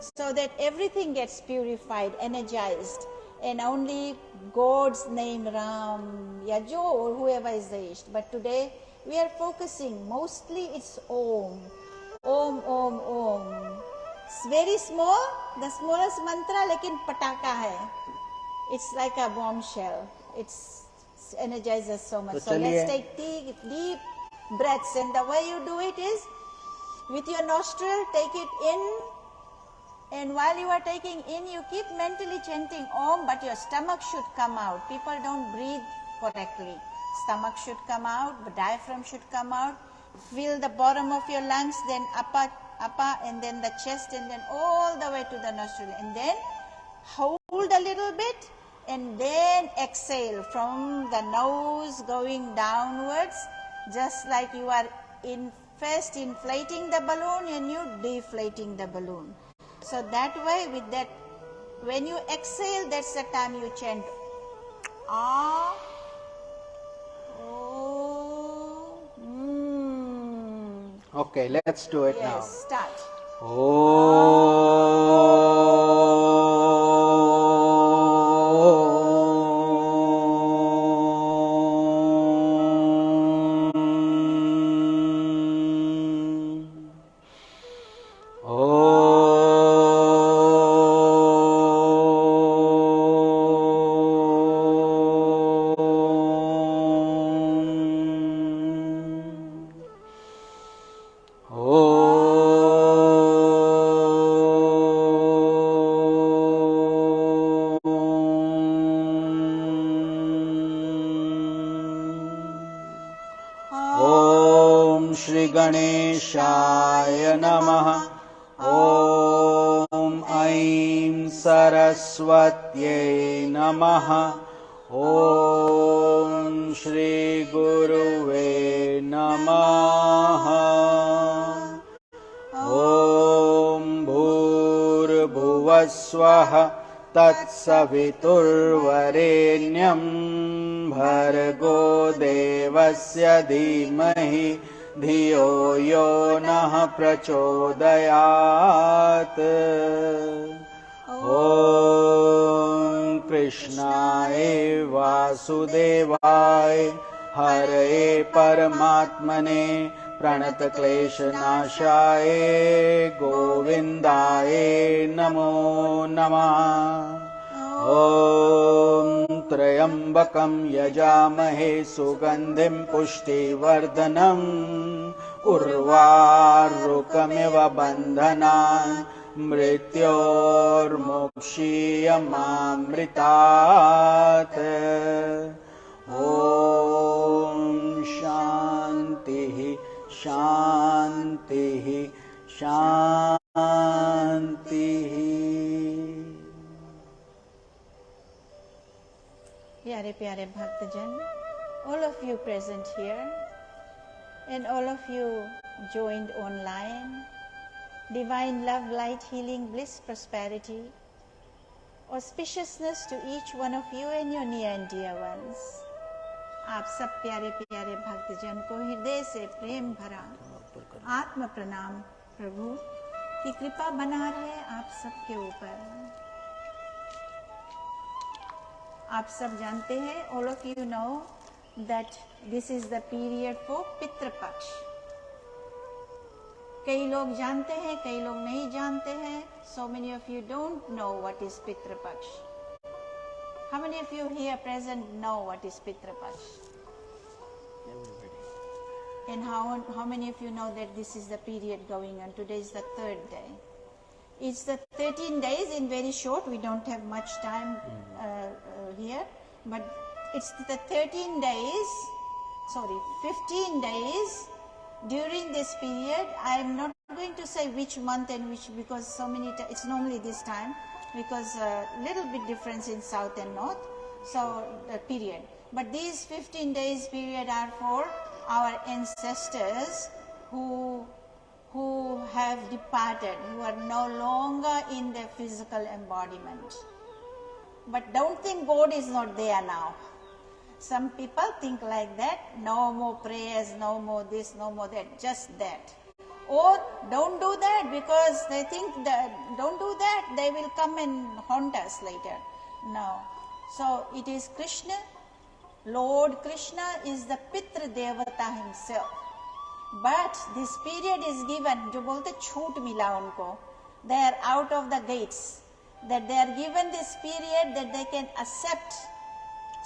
so that everything gets purified, energized, and only God's name, Ram, Yajo, or whoever is the Ishta. But today we are focusing, mostly it's Om. Om, Om, Om. It's very small, the smallest mantra, lekin pataka hai. It's like a bombshell. It energizes us so much. So let's take deep breaths, and the way you do it is with your nostril, take it in, and while you are taking in, you keep mentally chanting Om, but your stomach should come out. People don't breathe correctly. Stomach should come out, the diaphragm should come out. Feel the bottom of your lungs, then upper, and then the chest, and then all the way to the nostril. And then hold a little bit, and then exhale from the nose going downwards, just like you are first inflating the balloon and you deflating the balloon. So that way, with that, when you exhale, that's the time you chant Ah, Oh, Okay, let's do it now. Yes, start. Om Shri Ganeshaya Namaha. Om Aim Saraswatyai Namaha. Om Shri Guruve Namaha. Om Bhurabhuvaswaha Tatsaviturvarenyam Bhargo Devasya Dhimahi Dhiyo Yo Nah Prachodayat. Om Krishnaya Vasudevaya Hare Paramatmane Pranat Klesha Nashaye Govindaye Namo Namah. Om Trayambakam Yajamahe Sugandhim Pushti Vardhanam Urvarukamiva Bandhanan Mrityor Mokshiyamamritat. Om Shanti Shanti Shanti. Pyare Pyare Bhaktajan, all of you present here and all of you joined online, divine love, light, healing, bliss, prosperity, auspiciousness to each one of you and your near and dear ones. आप सब प्यारे प्यारे भक्तजन को हृदय से प्रेम भरा आत्म प्रणाम प्रभु की कृपा बना रहे आप सबके ऊपर। आप सब जानते हैं, all of you know that this is the period for पितृ पक्ष। कई लोग जानते हैं, कई लोग नहीं जानते हैं। So many of you don't know what is पितृ पक्ष। How many of you here present know what is Pitra Paksha? And how many of you know that this is the period going on? Today is the third day. It's the 13 days in very short. We don't have much time here. But it's the 15 days during this period. I am not going to say which month and which, because so many times, it's normally this time, because little bit difference in south and north, so the period. But these 15 days period are for our ancestors who have departed, who are no longer in their physical embodiment. But don't think God is not there now. Some people think like that, no more prayers, no more this, no more that, just that. Or don't do that because they think that, don't do that, they will come and haunt us later. No. So it is Krishna, Lord Krishna is the Pitra Devata himself. But this period is given, जो बोलते छूट मिला उनको, they are out of the gates, that they are given this period that they can accept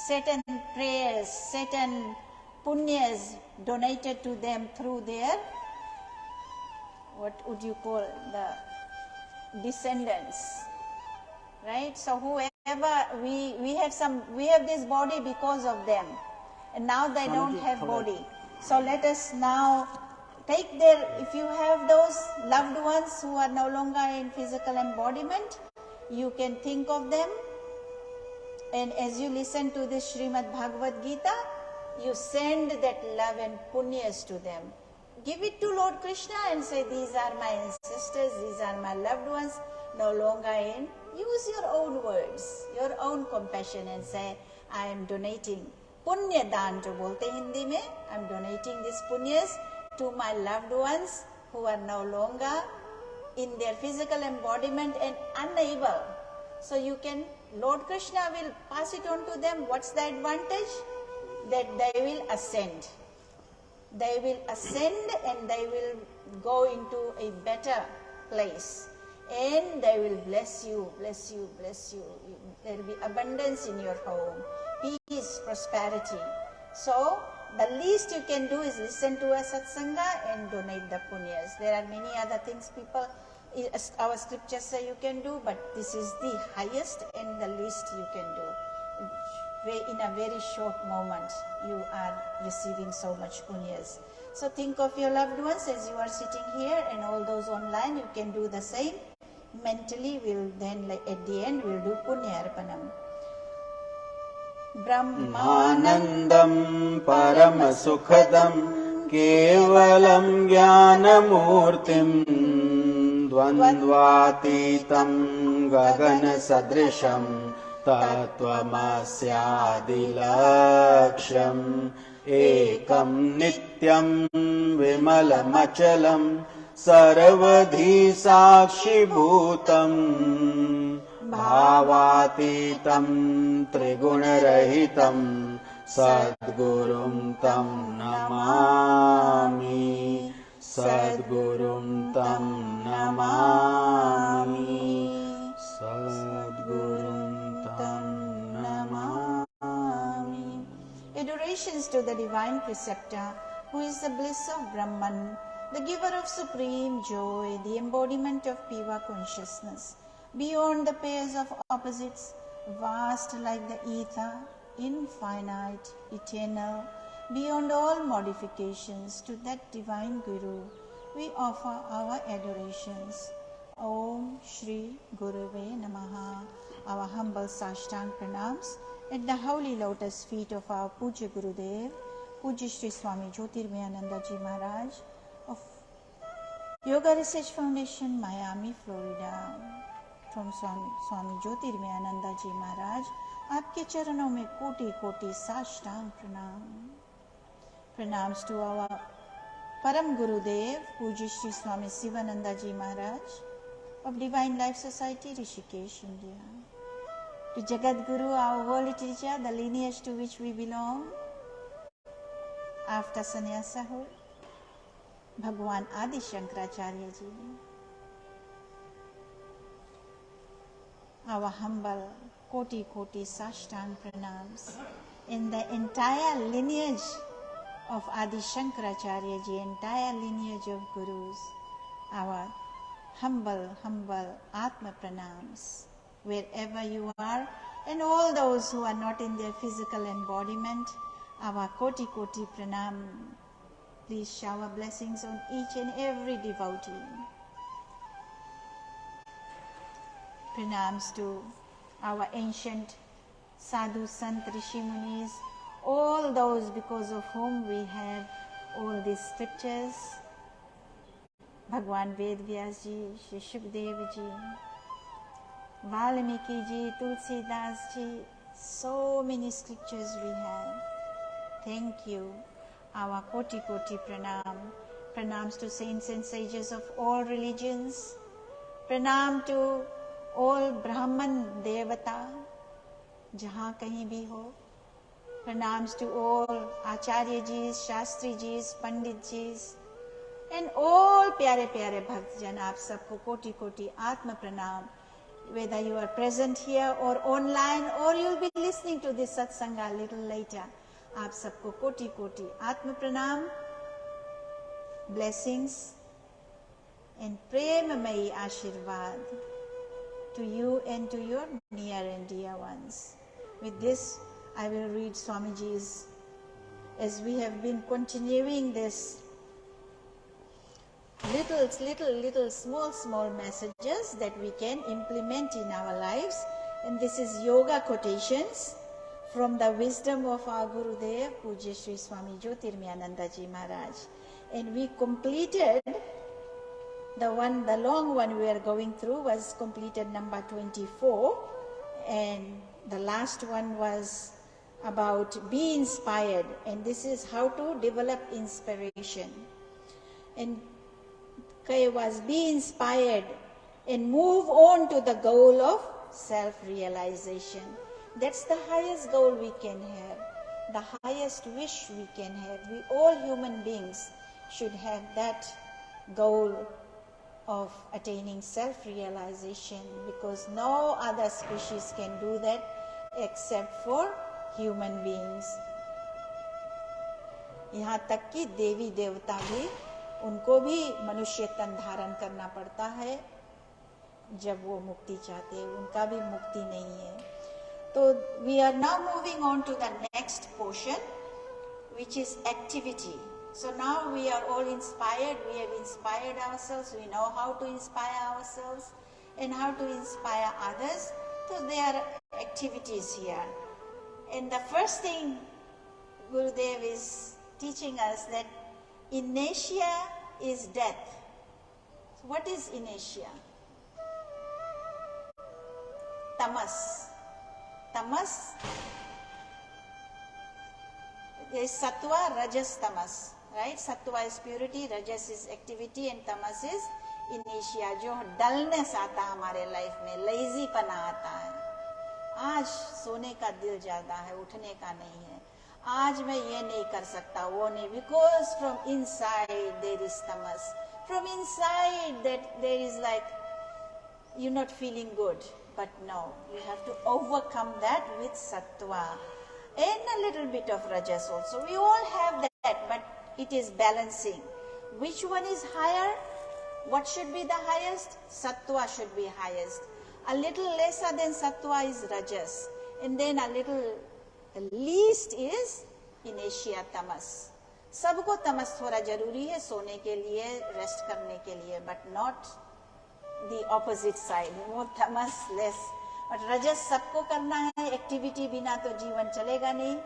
certain prayers, certain punyas donated to them through their, what would you call, the descendants, right? So whoever, we have this body because of them, and now they don't have body. So let us now take their, if you have those loved ones who are no longer in physical embodiment, you can think of them, and as you listen to this Srimad Bhagavad Gita, you send that love and punyas to them. Give it to Lord Krishna and say, these are my ancestors, these are my loved ones, no longer in. Use your own words, your own compassion, and say, I am donating. Punya daan jo bolte Hindi mein, I am donating these punyas to my loved ones who are no longer in their physical embodiment and unable. So you can, Lord Krishna will pass it on to them. What's the advantage? That they will ascend. They will ascend and they will go into a better place. And they will bless you, bless you, bless you. There will be abundance in your home, peace, prosperity. So the least you can do is listen to a satsanga and donate the punyas. There are many other things people, our scriptures say you can do, but this is the highest and the least you can do. In a very short moment, you are receiving so much punyas. So think of your loved ones as you are sitting here, and all those online, you can do the same. Mentally, we'll then, at the end, we'll do punyarpanam. Brahmanandam Paramasukhadam Kevalam Jnanamurtim Dvandvatitam Gagana Sadrisham Tattvamasyadilaksham Ekam Nityam Vimalamachalam Sarvadhi Sakshi Bhutam Bhavatitam Trigunarahitam Sadgurum Tam Namami Sadgurum Tam Namami Sadgurum Tam Namami. Adorations to the Divine Preceptor, who is the bliss of Brahman, the giver of supreme joy, the embodiment of pure consciousness, beyond the pairs of opposites, vast like the ether, infinite, eternal, beyond all modifications, to that divine Guru, we offer our adorations. Om Shri Gurave Namaha. Our humble Sashtang pranams at the holy lotus feet of our Puja Gurudev, Puja Shri Swami Jyotirmayananda Ji Maharaj of Yoga Research Foundation, Miami, Florida. From Swami Jyotirmayananda Ji Maharaj, आपके चरणों में कोटि कोटि साष्टांग प्रणाम. Pranams to our Param Gurudev, Puja Shri Swami Sivananda Ji Maharaj of Divine Life Society, Rishikesh, India. To Jagat Guru, our world teacher, the lineage to which we belong, after Sannyasahood, Bhagwan Adi Shankaracharya Ji. Our humble Koti Koti Sashtang pranams in the entire lineage of Adi Shankaracharya Ji, entire lineage of Gurus, our humble Atma pranams, wherever you are, and all those who are not in their physical embodiment, our Koti Koti pranam. Please shower blessings on each and every devotee. Pranams to our ancient sadhu, sant, rishi, munis, all those because of whom we have all these scriptures. Bhagwan Ved Vyas Ji, Shri Shukdev Ji, Valmiki Ji, Tulsidas Ji, so many scriptures we have. Thank you. Our Koti Koti Pranam Pranams to saints and sages of all religions. Pranam to all Brahman Devata, jahan kahin bhi ho. Pranams to all Acharya Jis, Shastri Jis, Pandit Jis, and all प्यारे प्यारे भक्तजन, आप सबको कोटि कोटि आत्म प्रणाम. Whether you are present here or online, or you will be listening to this satsanga a little later, आप सबको कोटि कोटि आत्म प्रणाम. Blessings and premamayi आशीर्वाद to you and to your near and dear ones. With this, I will read Swamiji's, as we have been continuing this little small messages that we can implement in our lives. And this is yoga quotations from the wisdom of our Gurudev, Pujya Sri Swami Jyotirmayananda Ji Maharaj. And we completed the long one we are going through was completed number 24, and the last one was about be inspired, and this is how to develop inspiration. And was be inspired and move on to the goal of self-realization. That's the highest goal we can have, the highest wish we can have. We all human beings should have that goal of attaining self-realization, because no other species can do that except for human beings. यहाँ तक कि देवी देवता भी, उनको भी मनुष्य तन धारण करना पड़ता है जब वो मुक्ति चाहते हैं, उनका भी मुक्ति नहीं है. तो we are now moving on to the next portion, which is activity. So now we are all inspired, we have inspired ourselves, we know how to inspire ourselves and how to inspire others. So there are activities here. And the first thing Gurudev is teaching us that inertia is death. So what is inertia? Tamas. Tamas is sattva, rajas, tamas. Right? Sattva is purity, rajas is activity, and tamas is inertia. जो dullness आता है हमारे life में, lazy पना आता है. आज सोने का दिल ज्यादा है, उठने का नहीं है. आज मैं ये नहीं कर सकता, वो नहीं, because from inside there is tamas. From inside that there is like you're not feeling good, but no, you have to overcome that with sattva and a little bit of rajas also. We all have that, but it is balancing. Which one is higher? What should be the highest? Sattva should be highest. A little lesser than sattva is rajas, and then a little least is inertia, tamas. सबको तमस थोड़ा जरूरी है सोने के लिए, rest करने के लिए, but not the opposite side, more tamas, less. But rajas सबको करना है, एक्टिविटी बिना तो जीवन चलेगा नहीं.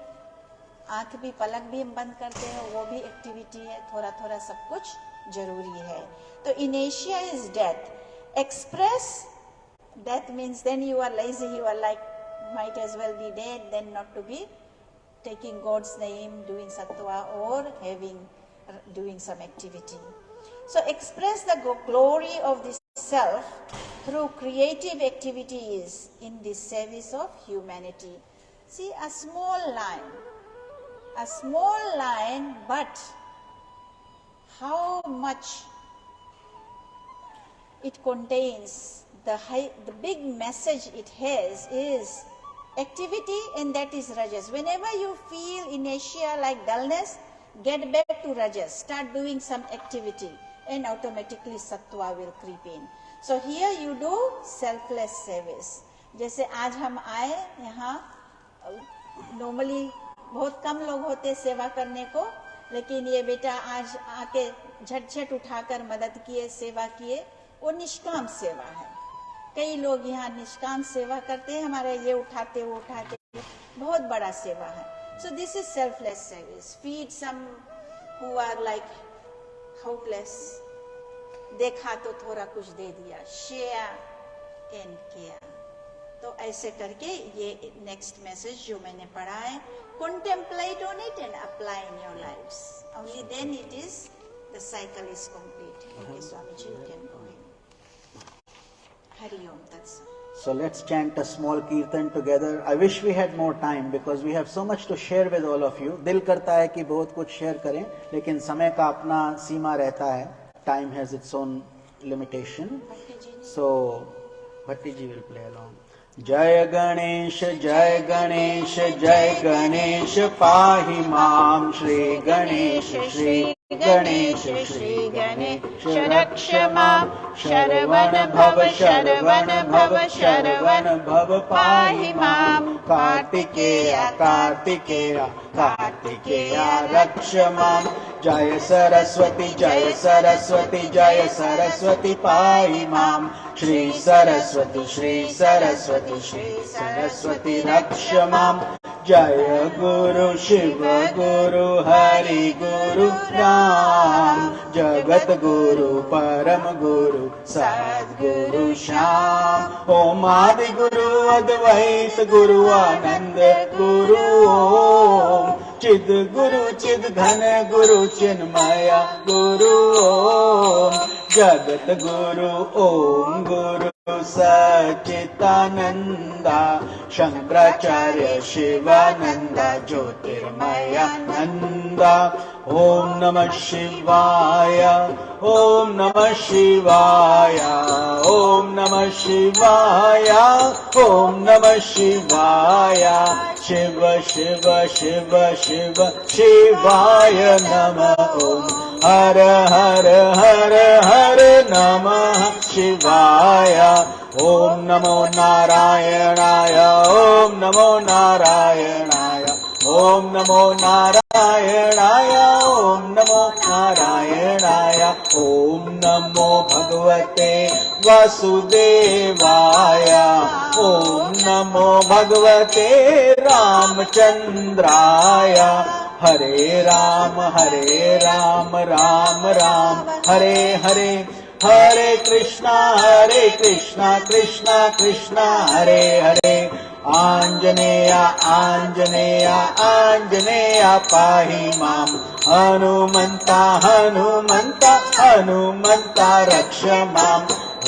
आंख भी, पलक भी हम बंद करते हैं, वो भी एक्टिविटी है. थोड़ा थोड़ा सब कुछ जरूरी है. तो inertia is death. Express death means then you are lazy, you are like might as well be dead than not to be taking God's name, doing sattva, or doing some activity. So express the glory of the self through creative activities in the service of humanity. See, a small line, but how much it contains, the big message it has is activity, and that is rajas. Whenever you feel inertia like dullness, get back to rajas, start doing some activity, and automatically sattva will creep in. So here you do selfless service. जैसे आज हम आए यहाँ, normally बहुत कम लोग होते सेवा करने को, लेकिन ये बेटा आज आके झट उठाकर मदद किए, सेवा किए, वो निष्काम सेवा है. कई लोग यहाँ निष्काम सेवा करते हैं, हमारे ये उठाते वो उठाते, बहुत बड़ा सेवा है. So this is selfless service. Feed some who are like hopeless. देखा तो थोड़ा कुछ दे दिया. Share and care. तो ऐसे करके ये next message जो मैंने पढ़ा है, contemplate on it and apply in your lives. Only then it is the cycle is complete. Okay, Swamiji, you can go ahead. Hari Om Tat Sat. So let's chant a small kirtan together. I wish we had more time because we have so much to share with all of you. दिल करता है कि बहुत कुछ share करें, लेकिन समय का अपना सीमा रहता है. Time has its own limitation. So Bhatti ji will play along. जय गणेश जय गणेश जय गणेश पाहि मां श्री गणेश श्री गणेश श्री गणेश रक्ष मां शरवण भव शरवण भव शरवण भव पाहि मां कार्तिकेय कार्तिकेय कार्तिकेय रक्ष मां जय सरस्वती जय सरस्वती जय सरस्वती पाहि मां श्री सरस्वती श्री सरस्वती श्री सरस्वती रक्ष मां जय गुरु शिव गुरु हरि गुरु राम जगत गुरु परम गुरु सद्गुरु श्याम ओम आदि गुरु अद्वैत गुरु आनंद गुरु ओम चिद गुरु चिद घन गुरु चिन्मय गुरु ओम जगत गुरु ओम गुरु सच्चिदानंदा शंकराचार्य शिवानंदा ज्योतिर्मयानंदा ओम नमः शिवाय ओम नमः शिवाय ओम नमः शिवाय ओम नमः शिवाय शिव शिव शिव शिव शिवाय नमः ओम हर हर हर हर नमः शिवाय ओम नमो नारायणाय ओम नमो नारायणाय ओम नमो नारायणाय ओम नमो नारायणाय ओम नमो भगवते वासुदेवाय ओम नमो भगवते रामचंद्राय हरे राम राम राम हरे हरे हरे कृष्णा कृष्णा कृष्णा हरे हरे आंजनेय आंजनेय आंजनेय पाहि मां हनुमन्ता हनुमन्ता हनुमन्ता रक्ष मां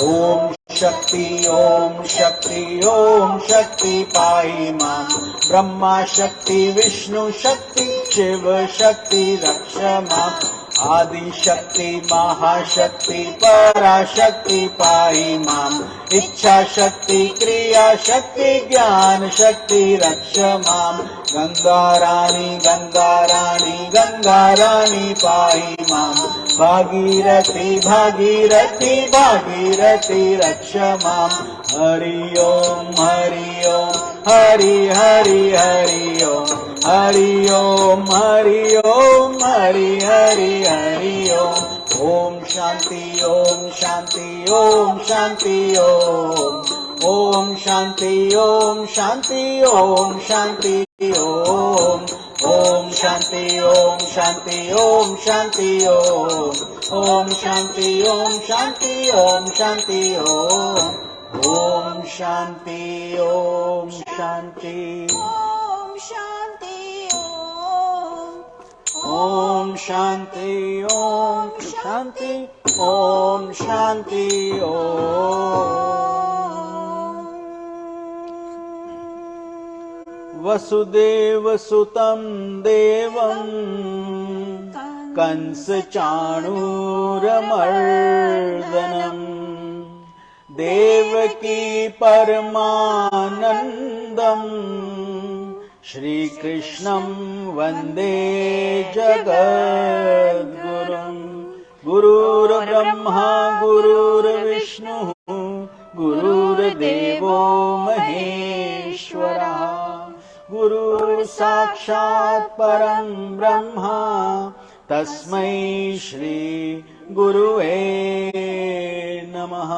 ओम शक्ति ओम शक्ति ओम शक्ति पाहि मां ब्रह्मा शक्ति विष्णु शक्ति शिव शक्ति रक्ष मां आदि शक्ति महाशक्ति पराशक्ति पाहि मां इच्छा शक्ति क्रिया शक्ति ज्ञान शक्ति रक्ष मां गंगा रानी गंगा रानी गंगा रानी पाहि मां भागीरथी भागीरथी भागीरथी रक्ष मां हरि ओम हरि ओम हरि हरि हरि ओम हरि ओम हरि ओम हरि हरि हरि ओम ओम शांति ओम शांति ओम शांति ओम शांति ओम शांति ओम शांति ओम ओम शांति ओम शांति ओम शांति ओम शांति ओम शांति ओम शांति ओम शांति ओम शांति ओम शांति ओम शांति ओम शांति ओम वसुदेव सुतं देवं कंस चाणूरमर्दनम् देवकी परमानन्दम् श्रीकृष्णं वन्दे जगद्गुरुम् गुरुर्ब्रह्मा गुरुर्विष्णुः गुरुर्देवो महेश्वरः गुरुर्साक्षात् परं ब्रह्मा तस्मै श्री गुरुवे नमः।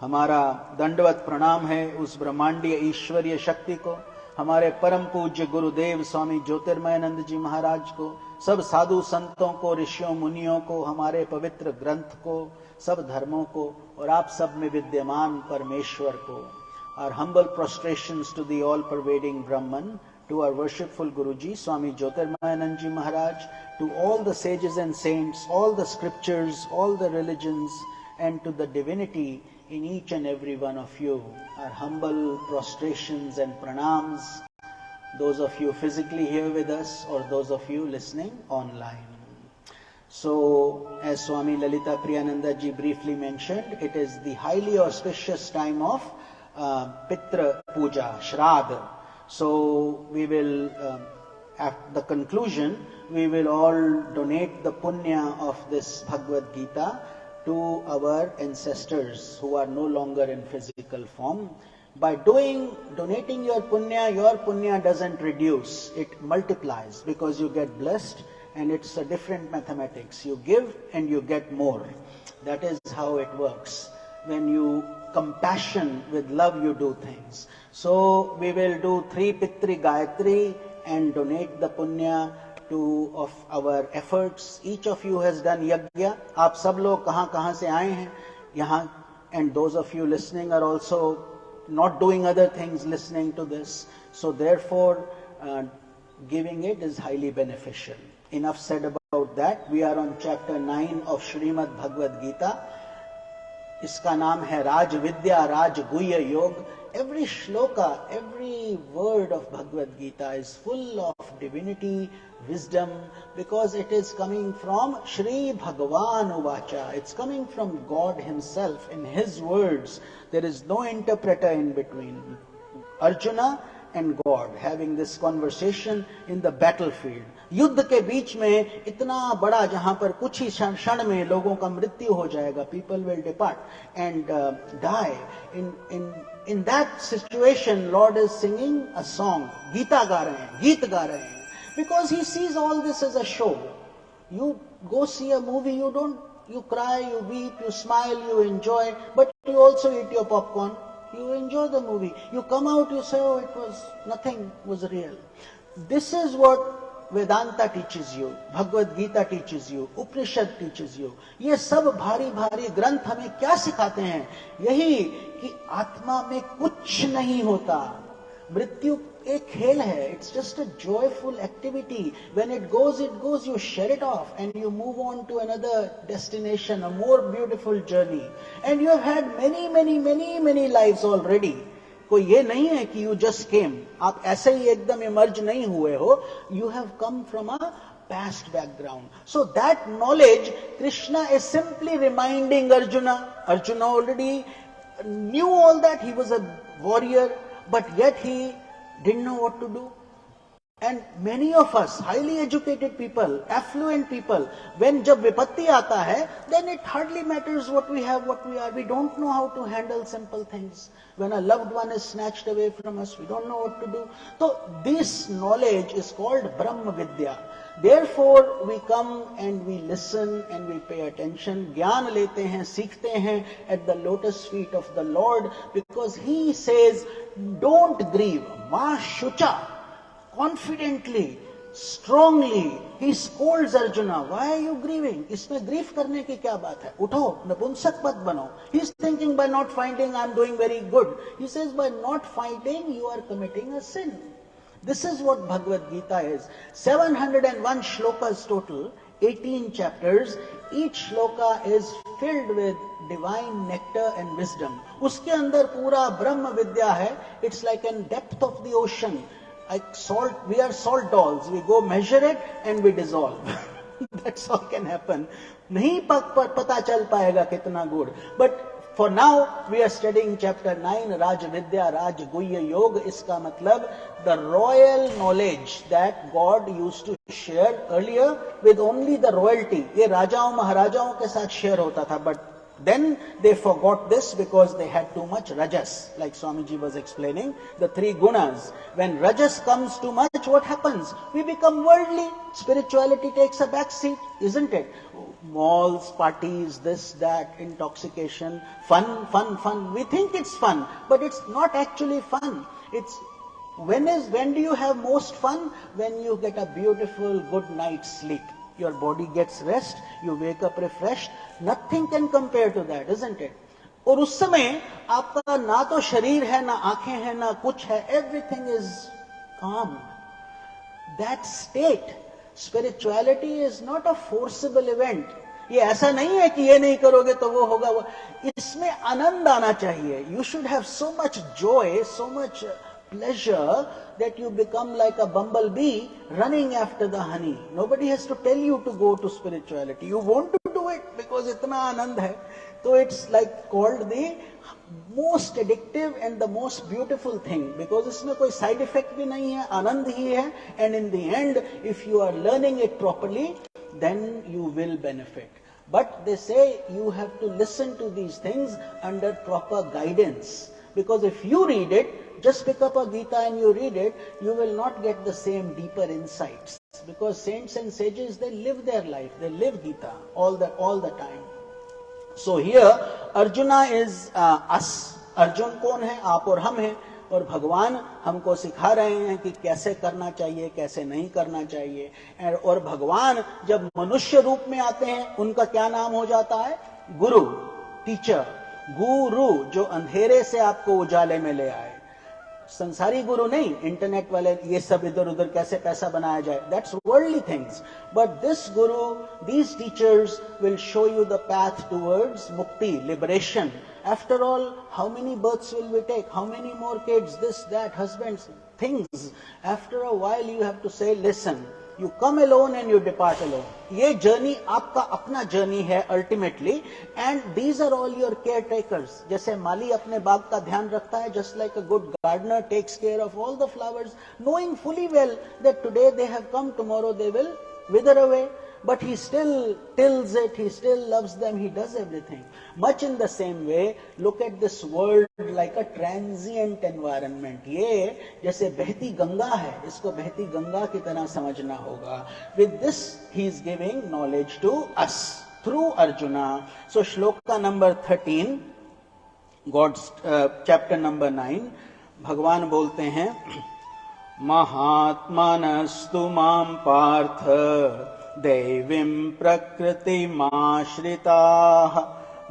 हमारा दंडवत प्रणाम है उस ब्रह्मांडीय ईश्वरीय शक्ति को, हमारे परम पूज्य गुरुदेव स्वामी ज्योतिर्मयानंद जी महाराज को, सब साधु संतों को, ऋषियों मुनियों को, हमारे पवित्र ग्रंथ को, सब धर्मों को और आप सब में विद्यमान परमेश्वर को। Our humble prostrations to the all-pervading Brahman, to our worshipful Guruji, Swami Jyotirmayanand Ji Maharaj, to all the sages and saints, all the scriptures, all the religions, and to the divinity in each and every one of you. Our humble prostrations and pranams, those of you physically here with us or those of you listening online. So, as Swami Lalita Priyananda Ji briefly mentioned, it is the highly auspicious time of Pitra Puja, Shraddha. So, we will, at the conclusion, we will all donate the punya of this Bhagavad Gita to our ancestors who are no longer in physical form. By donating your punya doesn't reduce, it multiplies because you get blessed, and it's a different mathematics. You give and you get more. That is how it works. When you compassion with love, you do things. So we will do 3 Pitri Gayatri and donate the punya of our efforts. Each of you has done yajna. आप सब लोग कहाँ से आए हैं यहाँ, and those of you listening are also not doing other things listening to this. So therefore, giving it is highly beneficial. Enough said about that. We are on chapter 9 of Shrimad Bhagavad Gita. इसका नाम है राज विद्या राज गुह्य योग. Every shloka, every word of Bhagavad Gita is full of divinity, wisdom, because it is coming from Shri Bhagavan Uvacha. It's coming from God Himself in His words. There is no interpreter in between. Arjuna and God having this conversation in the battlefield. युद्ध के बीच में इतना बड़ा जहां पर कुछ ही क्षण में लोगों का मृत्यु हो जाएगा, people will depart and die. In that situation, Lord is singing a song. Gita गा रहे हैं, गीत गा रहे हैं, because He sees all this as a show. You go see a movie, you cry, you weep, you smile, you enjoy, but you also eat your popcorn. You enjoy the movie. You come out, you say, oh, it was nothing was real. This is what Vedanta teaches you, Bhagavad Gita teaches you, Upanishad teaches you. ये सब भारी भारी ग्रंथ हमें क्या सिखाते हैं? यही कि आत्मा में कुछ नहीं होता. मृत्यु एक खेल है. It's just a joyful activity. When it goes, you share it off and you move on to another destination, a more beautiful journey. And you have had many lives already. कोई ये नहीं है कि you just came. आप ऐसे ही एकदम emerge नहीं हुए हो. You have come from a past background. So that knowledge, Krishna is simply reminding Arjuna. Arjuna already knew all that. He was a warrior, but yet he didn't know what to do. And many of us, highly educated people, affluent people, when jab vipatti aata hai, then it hardly matters what we have, what we are. We don't know how to handle simple things. When a loved one is snatched away from us, we don't know what to do. So this knowledge is called Brahma Vidya. Therefore, we come and we listen and we pay attention. Gyan lete hain, seekhte hain at the lotus feet of the Lord, because He says, don't grieve. Ma shucha. Confidently, strongly, He scolds Arjuna. Why are you grieving? इसमें grief करने की क्या बात है? उठो, नपुंसक मत बनो. He's thinking by not finding I'm doing very good. He says by not finding you are committing a sin. This is what Bhagavad Gita is. 701 shlokas total, 18 chapters. Each shloka is filled with divine nectar and wisdom. उसके अंदर पूरा ब्रह्म विद्या है. It's like a depth of the ocean. Like salt, we are salt dolls. We go measure it and we dissolve. That's all can happen. नहीं पता चल पाएगा कितना गुड़. But for now, we are studying chapter 9, Raj Vidya, Raj Guhya Yoga. इसका मतलब the royal knowledge that God used to share earlier with only the royalty. ये राजाओं महाराजाओं के साथ share होता था, but then they forgot this because they had too much rajas, like Swamiji was explaining, the 3 gunas. When rajas comes too much, what happens? We become worldly. Spirituality takes a back seat, isn't it? Malls, parties, this, that, intoxication, fun. We think it's fun, but it's not actually fun. It's when do you have most fun? When you get a beautiful good night's sleep. Your body gets rest, you wake up refreshed. Nothing can compare to that, isn't it? और उस समय आपका ना तो शरीर है, ना आंखें हैं, ना कुछ है. Everything is calm. that state. Spirituality is not a forcible event. ये ऐसा नहीं है कि ये नहीं करोगे तो वो होगा, वो इसमें आनंद आना चाहिए. You should have so much joy, so much pleasure that you become like a bumblebee running after the honey. Nobody has to tell you to go to spirituality. You want to do it because इतना आनंद है. So it's like called the most addictive and the most beautiful thing, because इसमें कोई side effect भी नहीं है, आनंद ही है. And in the end, if you are learning it properly, then you will benefit. But they say you have to listen to these things under proper guidance, because if you read it, just pick up a Gita and you read it, you will not get the same deeper insights, because saints and sages, they live their life, they live Gita all the time. So here Arjuna is us. Arjun कौन है? आप और हम हैं. और भगवान हमको सिखा रहे हैं कि कैसे करना चाहिए, कैसे नहीं करना चाहिए. और भगवान जब मनुष्य रूप में आते हैं, उनका क्या नाम हो जाता है? गुरु, टीचर. गुरु जो अंधेरे से आपको उजाले में ले आए. संसारी गुरु नहीं, इंटरनेट वाले ये सब इधर उधर कैसे पैसा बनाया जाए, that's worldly things. But this Guru, these teachers will show you the path towards mukti, liberation. After all, how many births will we take? How many more kids? This, that, husbands, things. After a while you have to say, listen, you come alone and you depart alone. ये journey आपका अपना journey है ultimately, and these are all your caretakers. जैसे माली अपने बाग का ध्यान रखता है, just like a good gardener takes care of all the flowers, knowing fully well that today they have come, tomorrow they will wither away. But he still tills it, he still loves them, he does everything. Much in the same way, look at this world like a transient environment. ये जैसे बहती गंगा है, इसको बहती गंगा की तरह समझना होगा. With this, he is giving knowledge to us through Arjuna. So shloka number 13, God's chapter number 9, भगवान बोलते हैं, महात्मानस्तु माम पार्थ दैवीं प्रकृतिमाश्रिताः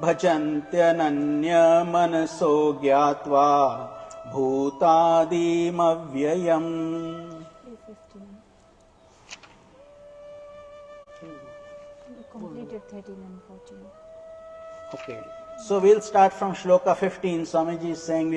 भजन्त्यनन्यमनसो ज्ञात्वा भूतादिमव्ययम्. Completed 13 and 14. Okay, so we'll start from shloka 15. Swamiji is saying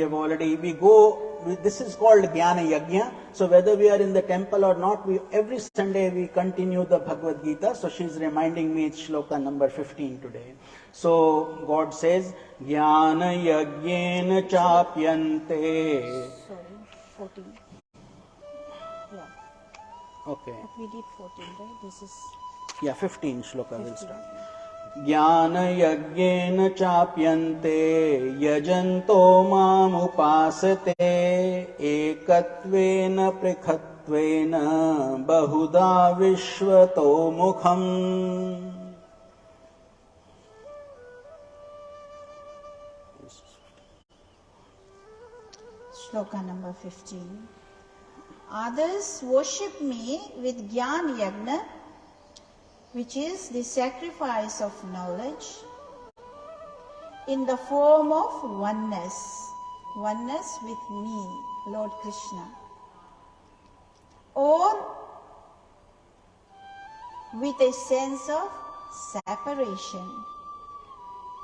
this is called Jnana Yajna. So whether we are in the temple or not, every Sunday we continue the Bhagavad Gita. So she's reminding me it's shloka number 15 today. So God says, Jnana Yajnena Chapyante. Sorry, 14. Yeah. Okay. But we did 14, right? This is 15 shloka will start. Yeah. ज्ञान यज्ञेन चाप्यन्ते यजन्तो मामुपासते एकत्वेन पृथक्त्वेन बहुधा विश्वतो मुखम्. Shloka number 15. Others worship me with Jnana Yajna, which is the sacrifice of knowledge, in the form of oneness with me, Lord Krishna, or with a sense of separation,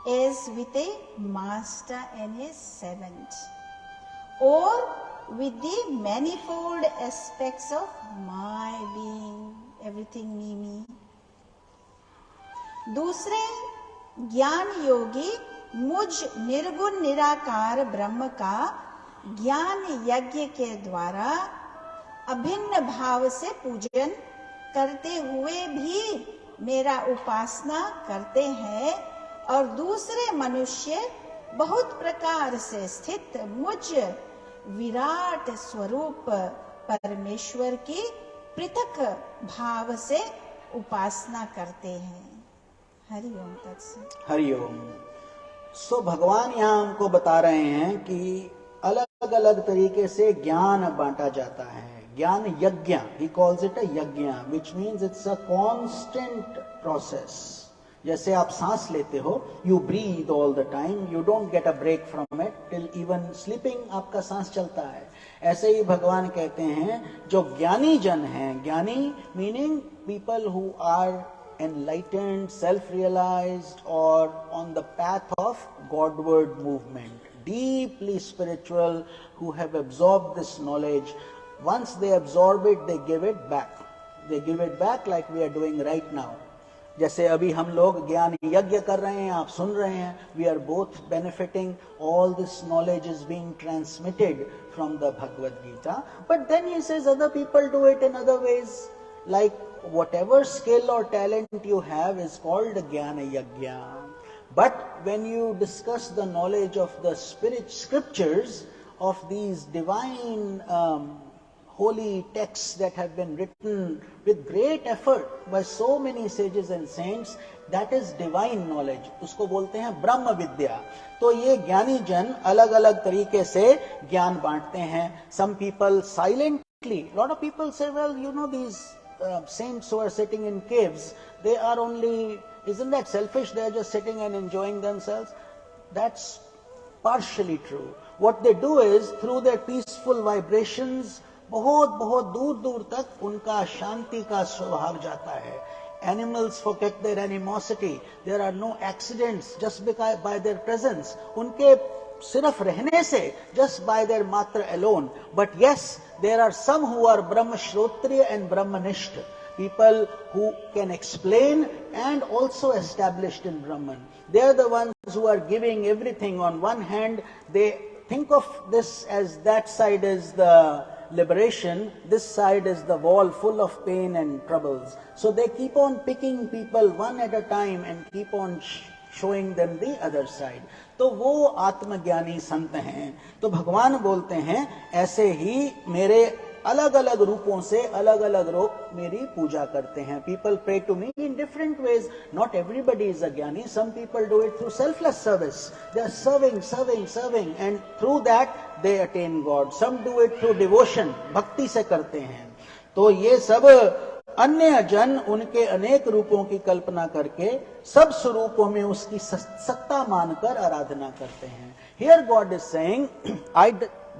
as with a master and his servant, or with the manifold aspects of my being, everything me. दूसरे ज्ञान योगी मुझ निर्गुण निराकार ब्रह्म का ज्ञान यज्ञ के द्वारा अभिन्न भाव से पूजन करते हुए भी मेरा उपासना करते हैं, और दूसरे मनुष्य बहुत प्रकार से स्थित मुझ विराट स्वरूप परमेश्वर की पृथक भाव से उपासना करते हैं. हरिओम तत्सत. हरिओम. सो भगवान यहाँ हमको बता रहे हैं कि अलग अलग तरीके से ज्ञान बांटा जाता है. ज्ञान यज्ञ, he calls it a यज्ञ, which means it's a constant process. जैसे आप सांस लेते हो, you breathe all the time, you don't get a break from it till even sleeping, आपका सांस चलता है। ऐसे ही भगवान कहते हैं जो ज्ञानी जन हैं, ज्ञानी meaning people who are enlightened, self-realized, or on the path of Godward movement, deeply spiritual, who have absorbed this knowledge. Once they absorb it, they give it back. They give it back like we are doing right now. जैसे अभी हम लोग ज्ञान यज्ञ कर रहे हैं, आप सुन रहे हैं, we are both benefiting, all this knowledge is being transmitted from the Bhagavad Gita. But then he says other people do it in other ways, like whatever skill or talent you have is called Jnana Yajna. But when you discuss the knowledge of the scriptures, of these divine holy texts that have been written with great effort by so many sages and saints, that is divine knowledge. उसको बोलते हैं ब्रह्म विद्या। तो ये ज्ञानी जन अलग अलग तरीके से ज्ञान बांटते हैं। Some people silently, lot of people say, well, you know, these saints who are sitting in caves, they are only, isn't that selfish? They are just sitting and enjoying themselves. That's partially true. What they do is, through their peaceful vibrations, बहुत बहुत दूर दूर तक उनका शांति का स्वभाव जाता है। Animals forget their animosity. There are no accidents just because by their presence. उनके सिर्फ रहने से, just by their matra alone. But yes, there are some who are Brahma Shrotriya and Brahmanishta, people who can explain and also established in Brahman. They are the ones who are giving everything. On one hand, they think of this as that side is the liberation, this side is the wall full of pain and troubles. So they keep on picking people one at a time and keep on showing them the other side. तो वो आत्मज्ञानी संत हैं। तो भगवान बोलते हैं ऐसे ही मेरे अलग अलग रूपों से अलग अलग रूप मेरी पूजा करते हैं। People pray to me in different ways. Not everybody is a ज्ञानी. Some people do it through selfless service. They are serving, and through that they attain God. Some do it through devotion, भक्ति से करते हैं। तो ये सब अन्य जन उनके अनेक रूपों की कल्पना करके सब स्वरूपों में उसकी सत्ता मानकर आराधना करते हैं। Here God is saying, I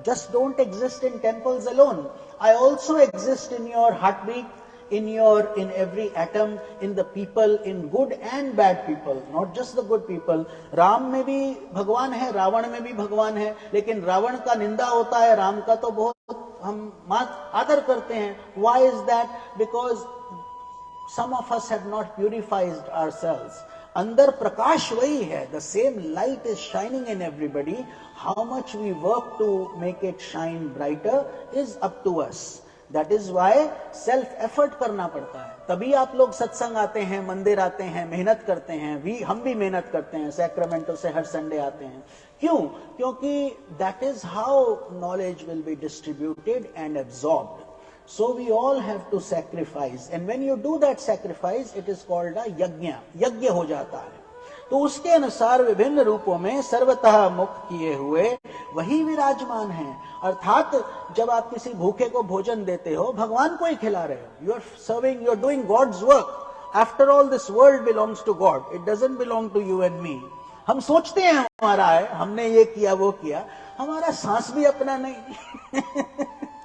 just don't exist in temples alone. I also exist in your heartbeat, in every atom, in the people, in good and bad people, not just the good people. Ram में भी भगवान है, रावण में भी भगवान है, लेकिन रावण का निंदा होता है, राम का तो बहुत हम आदर करते हैं। Why is that? Because some of us have not purified ourselves. अंदर प्रकाश वही है, the same light is shining in everybody. How much we work to make it shine brighter is up to us. That is why self effort करना पड़ता है। तभी आप लोग सत्संग आते हैं, मंदिर आते हैं, मेहनत करते हैं। हम भी मेहनत करते हैं, सैक्रामेंटो से हर संडे आते हैं। क्यों? क्योंकि that is how knowledge will be distributed and absorbed. So we all have to sacrifice, and when you do that sacrifice, it is called a yajna. यज्ञ हो जाता है। तो उसके अनुसार विभिन्न रूपों में सर्वतः मुख किए हुए वही विराजमान हैं। अर्थात जब आप किसी भूखे को भोजन देते हो, भगवान को ही खिला रहे हो। You are serving, you are doing God's work. After all, this world belongs to God. It doesn't belong to you and me. हम सोचते हैं हमारा है, हमने ये किया वो किया, हमारा सांस भी अपना नहीं।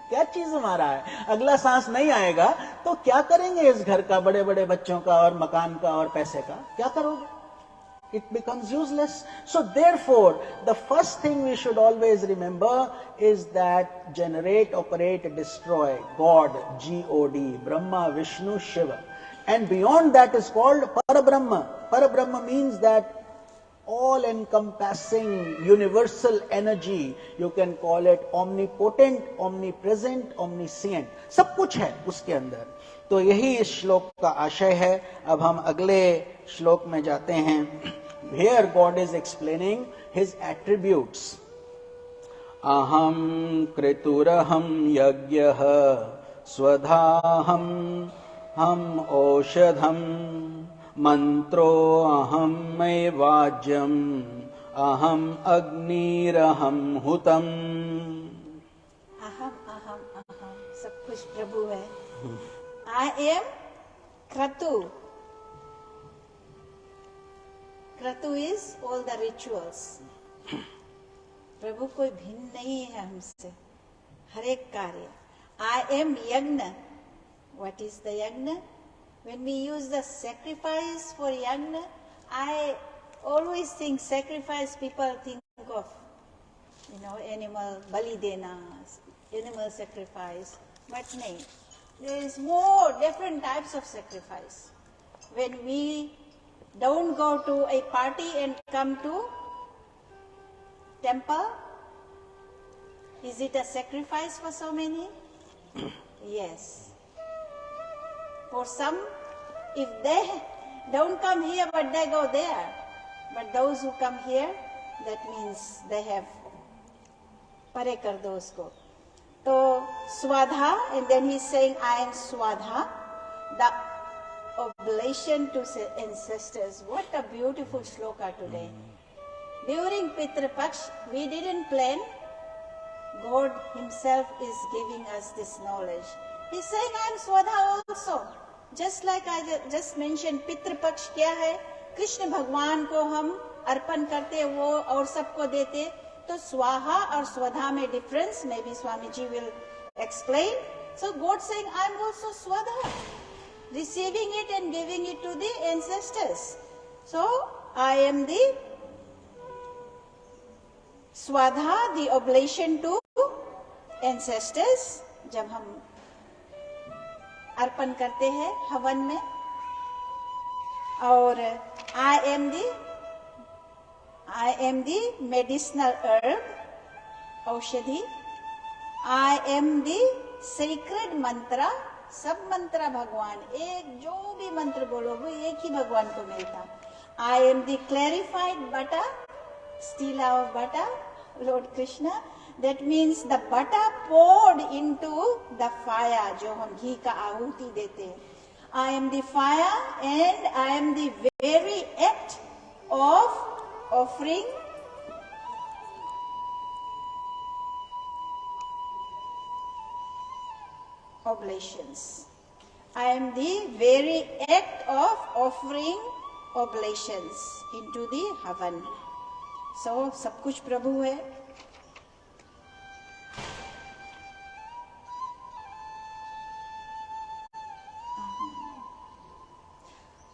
क्या चीज हमारा है? अगला सांस नहीं आएगा तो क्या करेंगे इस घर का, बड़े बड़े बच्चों का और मकान का और पैसे का? क्या करोगे? It becomes useless. So therefore, the first thing we should always remember is that generate, operate, destroy, God, G-O-D, Brahma, Vishnu, Shiva. And beyond that is called Parabrahma. Parabrahma means that all-encompassing universal energy. You can call it omnipotent, omnipresent, omniscient. सब कुछ है उसके अंदर। तो यही इस श्लोक का आशय है। अब हम अगले श्लोक में जाते हैं। Here God is explaining His attributes. Aham krituraham yagyah swadhaham ham oshadham mantro aham evajam aham agniraham hutam. aham सब कुछ प्रभु है। I am Kratu, Kratu is all the rituals. प्रभु कोई भिन्न नहीं है हमसे, हर एक कार्य. I am yagna. What is the yagna? When we use the sacrifice for yagna, I always think sacrifice, people think of, animal, bali dena, animal sacrifice. But no, there is more different types of sacrifice. When we don't go to a party and come to temple, is it a sacrifice for so many? Yes. For some, if they don't come here but they go there, but those who come here, that means they have pare kar do usko. So swadha, and then he's saying, I am swadha, the oblation to ancestors. What a beautiful shloka today. During Pitra Paksh, we didn't plan. God himself is giving us this knowledge. He's saying, I am swadha also. Just like I just mentioned, Pitra Paksh kya hai? Krishna भगवान को हम अर्पण करते, वो और सबको देते. तो स्वाहा और स्वधा में difference, may be Swami ji will explain. So God saying, I am also स्वधा, receiving it and giving it to the ancestors. So I am the swadha, the oblation to ancestors. जब हम अर्पण करते हैं हवन में. और I am the medicinal herb, औषधि. I am the sacred mantra. सब मंत्र भगवान, एक जो भी मंत्र बोलो वो एक ही भगवान को मिलता. I am the clarified butter, stila of butter, Lord Krishna. That means the butter poured into the fire, जो हम घी का आहुति देते हैं. I am the fire and I am the very act of offering oblations. I am the very act of offering oblations into the havan. So सब कुछ प्रभु है.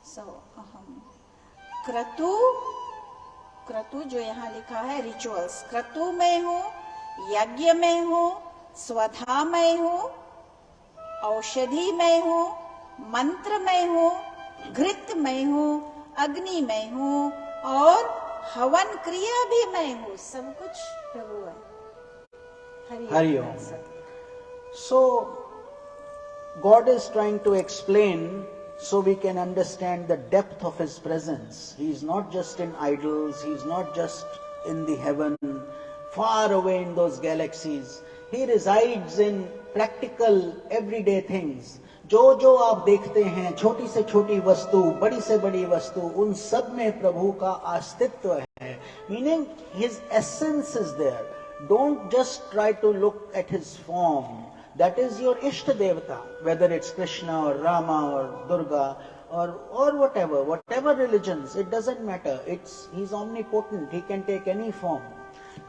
So क्रतु जो यहाँ लिखा है रिचुअल्स. क्रतु में हूँ, यज्ञ में हूँ, स्वधा में हूँ, औषधि में हूँ, मंत्र में हूँ, घृत में हूँ, अग्नि में हूँ और हवन क्रिया भी मैं हूँ. सब कुछ प्रभु है. हरि ओम. So God is trying to explain so we can understand the depth of his presence. He is not just in idols, he is not just in the heaven, far away in those galaxies. He resides in practical everyday things. जो जो आप देखते हैं, छोटी से छोटी वस्तु, बड़ी से बड़ी वस्तु, उन सब में प्रभु का अस्तित्व है. Meaning his essence is there. Don't just try to look at his form. That is your Ishta Devata, whether it's Krishna or Rama or Durga or whatever religions, it doesn't matter. He's omnipotent, he can take any form.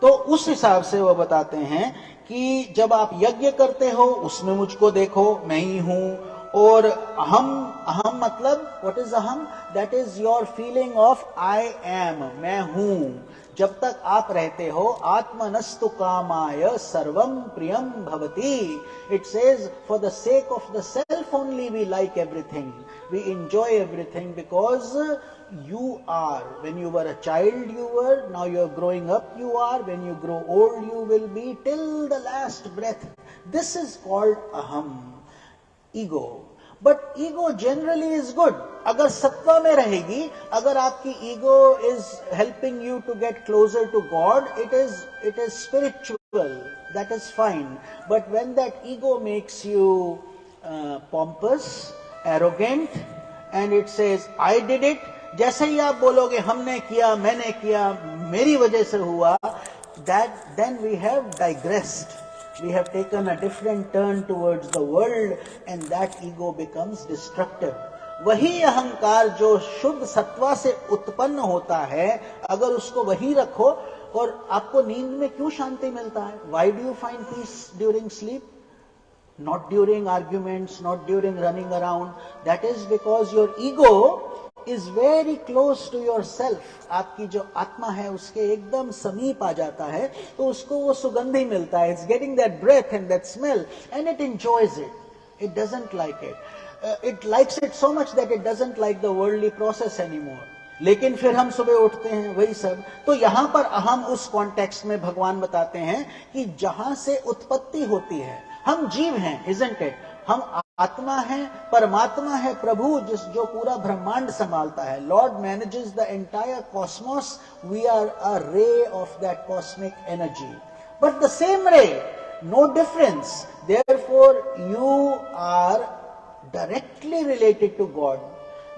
तो उस हिसाब से वो बताते हैं कि जब आप यज्ञ करते हो उसमें मुझको देखो, मैं ही हूं. और हम मतलब what is aham? That is your feeling of I am, मैं हूं. जब तक आप रहते हो, आत्मनस्तु कामाय सर्वम प्रियम भवति. It says, for the sake of the self only we like everything, we enjoy everything, because you are. When you were a child you were, now you are growing up you are, when you grow old you will be, till the last breath. This is called aham, ego. But ego generally is good. अगर सत्व में रहेगी, अगर आपकी ego is helping you to get closer to God, it is spiritual, that is fine. But when that ego makes you pompous, arrogant, and it says I did it, जैसे ही आप बोलोगे हमने किया, मैंने किया, मेरी वजह से हुआ, that then we have digressed. We have taken a different turn towards the world, and that ego becomes destructive. वही अहंकार जो शुद्ध सत्वा से उत्पन्न होता है, अगर उसको वही रखो, और आपको नींद में क्यों शांति मिलता है? Why do you find peace during sleep? Not during arguments, not during running around. That is because your ego is very close to yourself. आपकी जो आत्मा है उसके एकदम समीप आ जाता है, तो उसको वो सुगंधी मिलता है. It's getting that breath and that smell and it enjoys it. It doesn't like it. It likes it so much that it doesn't like the worldly process anymore. लेकिन फिर हम सुबह उठते हैं वही सब. तो यहां पर हम उस कॉन्टेक्स्ट में भगवान बताते हैं कि जहां से उत्पत्ति होती है, हम जीव हैं, isn't it? हम आत्मा हैं, परमात्मा है प्रभु जो पूरा ब्रह्मांड संभालता है. Lord manages the entire cosmos. We are a ray of that cosmic energy, but the same ray, no difference. Therefore you are directly related to God.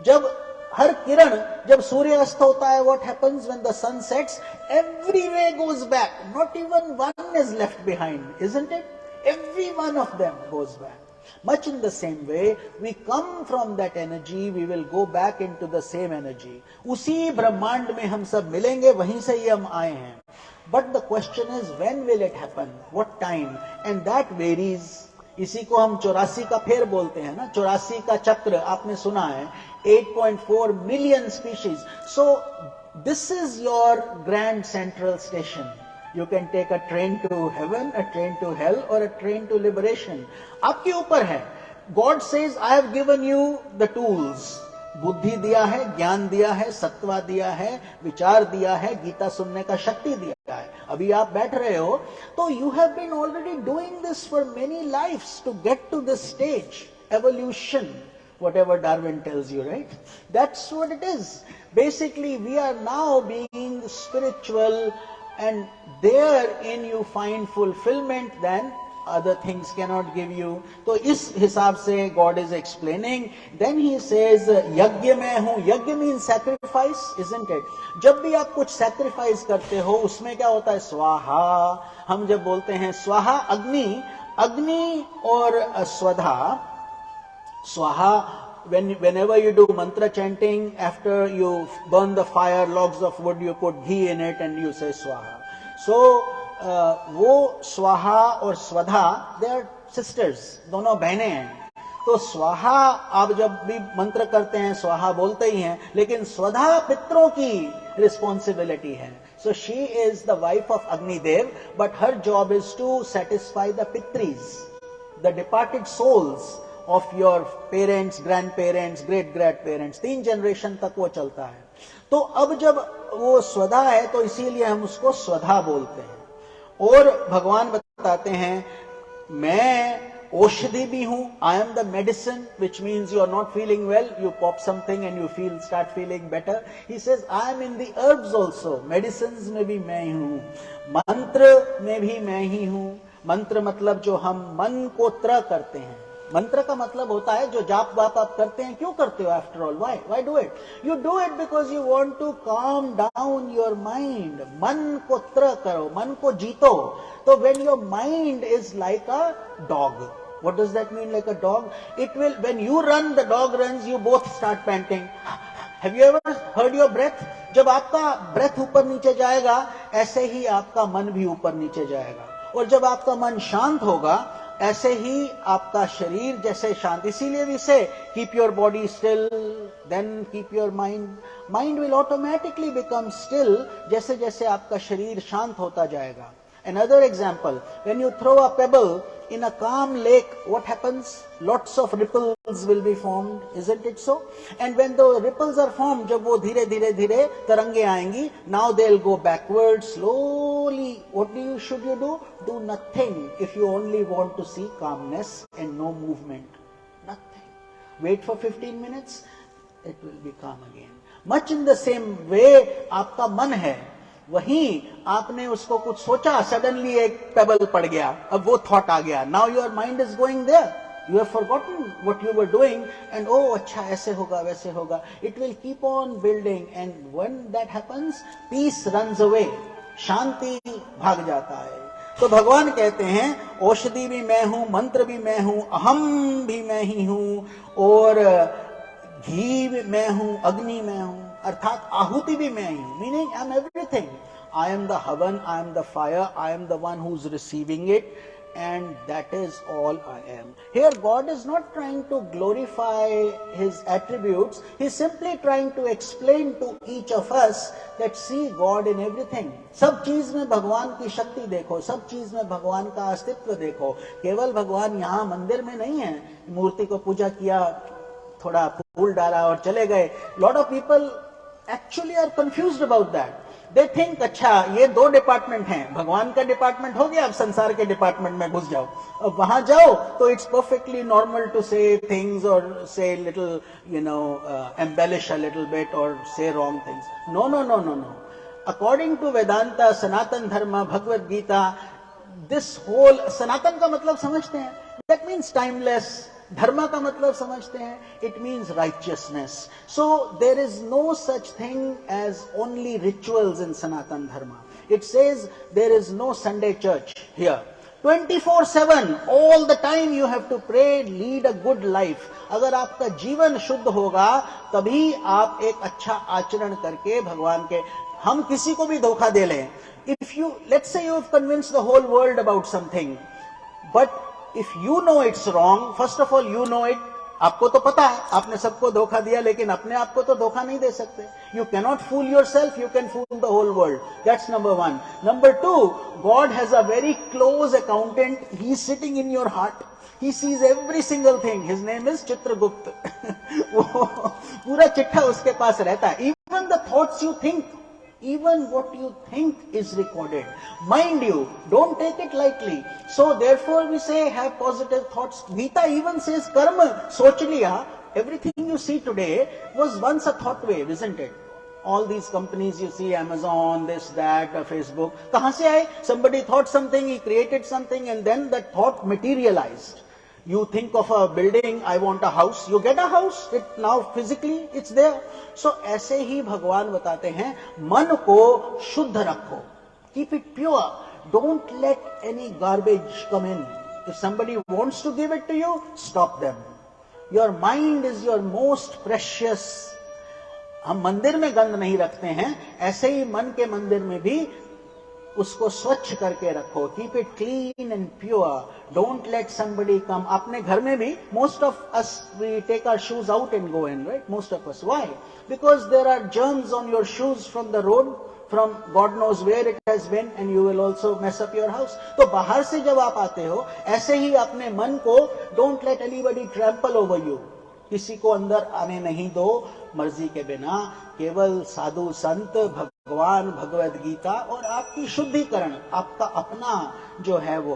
जब हर किरण, जब सूर्य अस्त होता है, what happens when the sun sets? Every ray goes back. Not even one is left behind, isn't it? Every one of them goes back. Much in the same way, we come from that energy, we will go back into the same energy. उसी ब्रह्मांड में हम सब मिलेंगे, वहीं से ही हम आए हैं. But the question is, when will it happen? What time? And that varies. इसी को हम 84 का फेर बोलते हैं ना, 84 का चक्र आपने सुना है. 8.4 million species. So this is your grand central station. You can take a train to heaven, a train to hell, or a train to liberation. आपके ऊपर है. God says, I have given you the tools. बुद्धि दिया है, ज्ञान दिया है, सत्वा दिया है, विचार दिया है, गीता सुनने का शक्ति दिया है. अभी आप बैठ रहे हो, तो you have been already doing this for many lives to get to this stage. Evolution, whatever Darwin tells you, right? That's what it is. Basically, we are now being spiritual, and therein you find fulfillment than other things cannot give you. तो इस हिसाब से God is explaining. Then he says, यज्ञ में हूं. यज्ञ means sacrifice, isn't it? जब भी आप कुछ sacrifice करते हो, उसमें क्या होता है? स्वाहा. हम जब बोलते हैं स्वाहा, अग्नि, अग्नि और स्वधा. स्वाहा, whenever you do mantra chanting, after you burn the fire, logs of wood, you put ghee in it and you say swaha. So वो स्वाहा और स्वधा, they are sisters, दोनों बहनें हैं. तो स्वाहा आप जब भी मंत्र करते हैं, स्वाहा बोलते ही हैं, लेकिन स्वधा पितरों की रिस्पॉन्सिबिलिटी है. So she is the wife of Agnidev, but her job is to satisfy the pitris, the departed souls of your parents, grandparents, great grandparents. 3 generation तक वो चलता है. तो अब जब वो स्वधा है, तो इसीलिए हम उसको स्वधा बोलते हैं. और भगवान बताते हैं, मैं औषधि भी हूं. I am the medicine, which means you are not feeling well, you pop something and you start feeling better. He says, I am in the herbs also. Medicines में भी मैं ही हूं, मंत्र में भी मैं ही हूं. मंत्र मतलब जो हम मन को त्र करते हैं. मंत्र का मतलब होता है जो जाप वाप आप करते हैं. क्यों करते हो? After all, why do it? You do it because you want to calm down your mind. मन को त्र करो, मन को जीतो. तो when your mind is like a dog. What does that mean, like a dog? It will, when you run, the dog runs, you both start panting. Have you ever heard your breath? जब आपका breath ऊपर नीचे जाएगा, ऐसे ही आपका मन भी ऊपर नीचे जाएगा. और जब आपका मन शांत होगा, ऐसे ही आपका शरीर जैसे शांत. इसीलिए भी से keep your body still, then keep your mind. Mind will automatically become still जैसे जैसे आपका शरीर शांत होता जाएगा. Another example, when you throw a pebble in a calm lake, what happens? Lots of ripples will be formed, isn't it so? And when the ripples are formed, जब वो धीरे धीरे धीरे तरंगे आएंगी, now they'll go backwards slowly. What should you do? Do nothing if you only want to see calmness and no movement. Nothing. Wait for 15 minutes, it will be calm again. Much in the same way, आपका मन है, वहीं आपने उसको कुछ सोचा, suddenly एक payable पड़ गया, अब वो थॉट आ गया. Now your mind is going there, you have forgotten what you were doing, and oh अच्छा ऐसे होगा वैसे होगा. It will keep on building, and when that happens, peace runs away, शांति भाग जाता है. तो भगवान कहते हैं, औषधि भी मैं हूं, मंत्र भी मैं हूं, अहम भी मैं ही हूं, और घी मैं हूं, अग्नि मैं हूं, अर्थात आहुति भी मैं ही हूं, meaning I am everything. I am the havan, I am the fire, I am the one who's receiving it, and that is all I am. Here God is not trying to glorify his attributes, he's simply trying to explain to each of us that see God in everything. सब चीज में भगवान की शक्ति देखो, सब चीज में भगवान का अस्तित्व देखो. केवल भगवान यहाँ मंदिर में नहीं है, मूर्ति को पूजा किया, थोड़ा फूल डाला और चले गए. Lot of people actually are confused about that. They think अच्छा ये दो डिपार्टमेंट हैं, भगवान का डिपार्टमेंट हो गया, अब संसार के डिपार्टमेंट में घुस जाओ. अब वहां जाओ तो इट्स परफेक्टली नॉर्मल टू से थिंग्स और से little embellish a little bit or say wrong things. No, no, no, no, no. According to Vedanta, Sanatan Dharma, Bhagavad Gita, this whole सनातन का मतलब समझते हैं, that means timeless. धर्म का मतलब समझते हैं, it means righteousness. So there is no such thing as only rituals in Sanatan Dharma. It says there is no Sunday church here. 24/7 all the time you have to pray, lead a good life. अगर आपका जीवन शुद्ध होगा तभी आप एक अच्छा आचरण करके भगवान के, हम किसी को भी धोखा दे लें. If you, let's say you have convinced the whole world about something, but if you know it's wrong, first of all you know it, आपको तो पता है, आपने सबको धोखा दिया, लेकिन अपने आप को तो धोखा नहीं दे सकते. You cannot fool yourself, you can fool the whole world. That's number one. Number two, God has a very close accountant. He is sitting in your heart. He sees every single thing. His name is Chitragupta. वो पूरा चिट्ठा उसके पास रहता है. Even the thoughts you think, even what you think is recorded. Mind you, don't take it lightly. So therefore we say have positive thoughts. Gita even says karma, soch liya. Everything you see today was once a thought wave, isn't it? All these companies you see, Amazon, this, that, Facebook, kahan se aaye? Somebody thought something, he created something, and then that thought materialized. You think of a building, I want a house, you get a house, it now physically it's there. So ऐसे ही भगवान बताते हैं, मन को शुद्ध रखो, keep it pure, don't let any garbage come in. If somebody wants to give it to you, stop them. Your mind is your most precious. हम मंदिर में गंद नहीं रखते हैं, ऐसे ही मन के मंदिर में भी उसको स्वच्छ करके रखो. Keep it clean and pure. Don't let somebody come. अपने घर में भी most of us we take our shoes out and go in, right? Most of us. Why? Because there are germs on your shoes from the road, from God knows where it has been, and you will also mess up your house. तो बाहर से जब आप आते हो, ऐसे ही अपने मन को don't let anybody trample over you. किसी को अंदर आने नहीं दो मर्जी के बिना. केवल साधु संत, भगवान, भगवद गीता और आपकी शुद्धिकरण, आपका अपना जो है वो.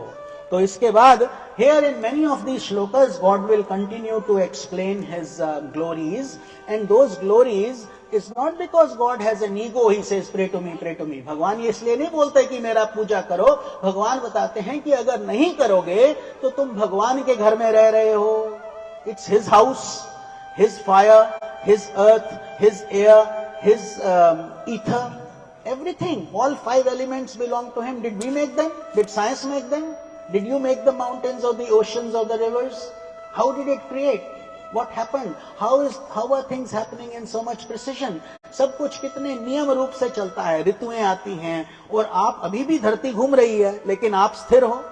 तो इसके बाद here in many of these shlokas God will continue to explain his glories, and those glories is not because God has an ego. He says pray to me, pray to me. भगवान ये इसलिए नहीं बोलते कि मेरा पूजा करो. भगवान बताते हैं कि अगर नहीं करोगे तो तुम भगवान के घर में रह रहे हो. It's his house, his fire, his earth, his air, his ether, everything. All 5 elements belong to him. Did we make them? Did science make them? Did you make the mountains or the oceans or the rivers? How did it create? What happened? How are things happening in so much precision? सब कुछ कितने नियम रूप से चलता है. ऋतुएं आती हैं और आप अभी भी धरती घूम रही है, लेकिन आप स्थिर हो.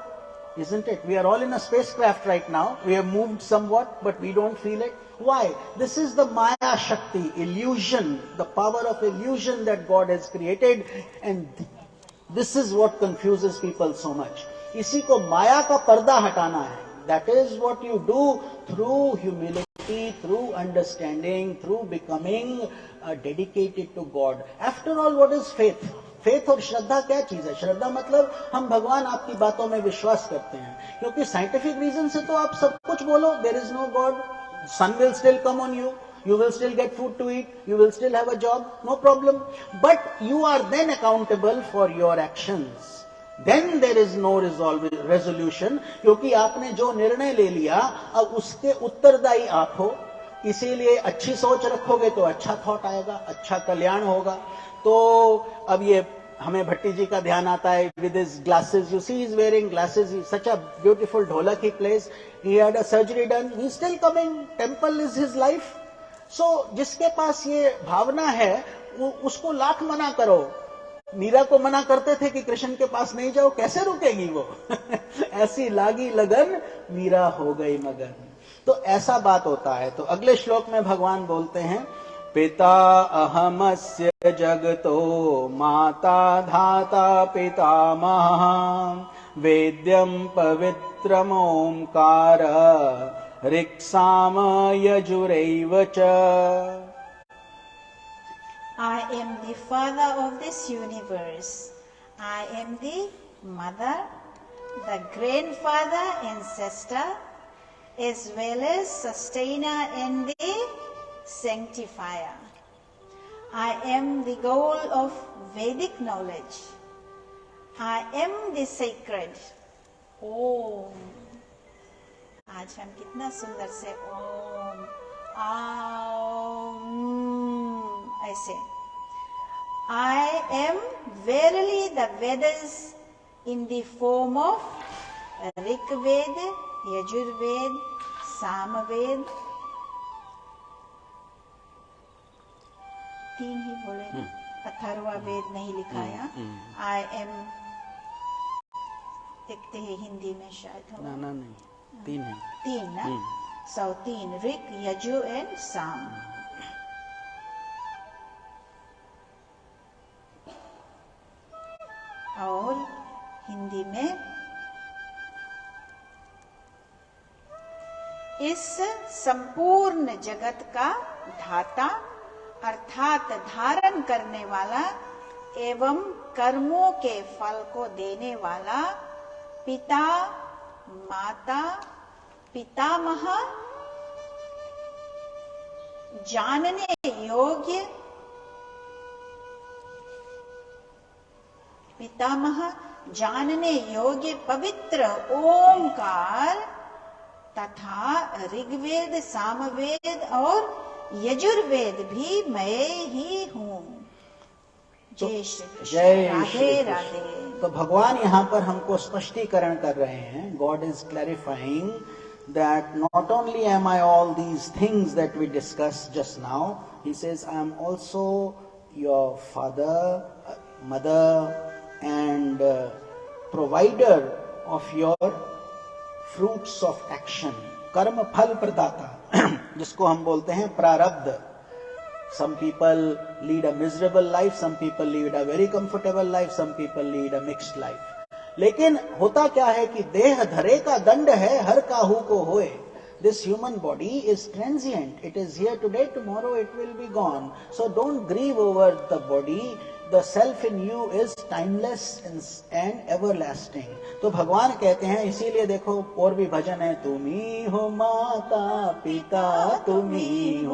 Isn't it? We are all in a spacecraft right now. We have moved somewhat, but we don't feel it. Why? This is the Maya Shakti, illusion, the power of illusion that God has created, and this is what confuses people so much. इसी को माया का पर्दा हटाना है. That is what you do through humility, through understanding, through becoming dedicated to God. After all, what is faith? Faith और श्रद्धा क्या चीज है? श्रद्धा मतलब हम भगवान आपकी बातों में विश्वास करते हैं. क्योंकि साइंटिफिक रीजन से तो आप सब कुछ बोलो, there is no God, sun will still come on you, you will still get food to eat, you will still have a job, no problem. But you are then accountable for your actions. Then there is no resolution, क्योंकि आपने जो निर्णय ले लिया अब उसके उत्तरदायी आप हो. इसीलिए अच्छी सोच रखोगे तो अच्छा थॉट आएगा, अच्छा कल्याण होगा. तो अब ये हमें भट्टी जी का ध्यान आता है with his glasses. You see, he's wearing glasses. He's such a beautiful ढोलक he plays. He had a surgery done. He's still coming. Temple is his life. सो जिसके पास ये भावना है वो उसको लाख मना करो। मीरा को मना करते थे कि कृष्ण के पास नहीं जाओ, कैसे रुकेगी वो? ऐसी लागी लगन मीरा हो गई मगन। तो ऐसा बात होता है। तो अगले श्लोक में भगवान बोलते हैं, पिता अहमस्य जगतो माता धाता पितामहः वेद्यं पवित्रम ओंकार ऋक्साम यजुरैव च। I am the father of this universe. I am the mother, the grandfather, ancestor, as well as sustainer and the sanctifier. I am the goal of Vedic knowledge. I am the sacred. Om. आज हम कितना सुंदर से ओम ऐसे। I am verily the Vedas in the form of Rig Veda, Yajur Veda, Sam Veda। तीन ही बोले ना, अथर्वा वेद नहीं लिखाया। I am देखते हैं हिंदी में शायद हो। ना नहीं, तीन है। तीन ना, सो तीन, ऋक, यजु एंड साम। और हिंदी में इस संपूर्ण जगत का धाता अर्थात धारण करने वाला एवं कर्मों के फल को देने वाला पिता, माता, पितामह, जानने योग्य पितामह, जानने योग्य पवित्र ओंकार तथा ऋग्वेद, सामवेद और यजुर्वेद भी मैं ही हूँ। जय श्री कृष्ण, राधे राधे। तो भगवान यहाँ पर हमको स्पष्टीकरण कर रहे हैं। God is clarifying that not only am I all these things that we discussed just now, he says I am also your father, mother and provider of your fruits of action, कर्म फल प्रदाता, जिसको हम बोलते हैं प्रारब्ध। Some people lead a miserable life, some people lead a very comfortable life, some people lead a mixed life. लेकिन होता क्या है कि देह धरे का दंड है, हर काहू को होए। This human body is transient. It is here today, tomorrow it will be gone. So don't grieve over the body. The self in you is timeless and everlasting. तो भगवान कहते हैं, इसीलिए देखो और भी भजन है, तुम्ही हो माता पिता, तुम्ही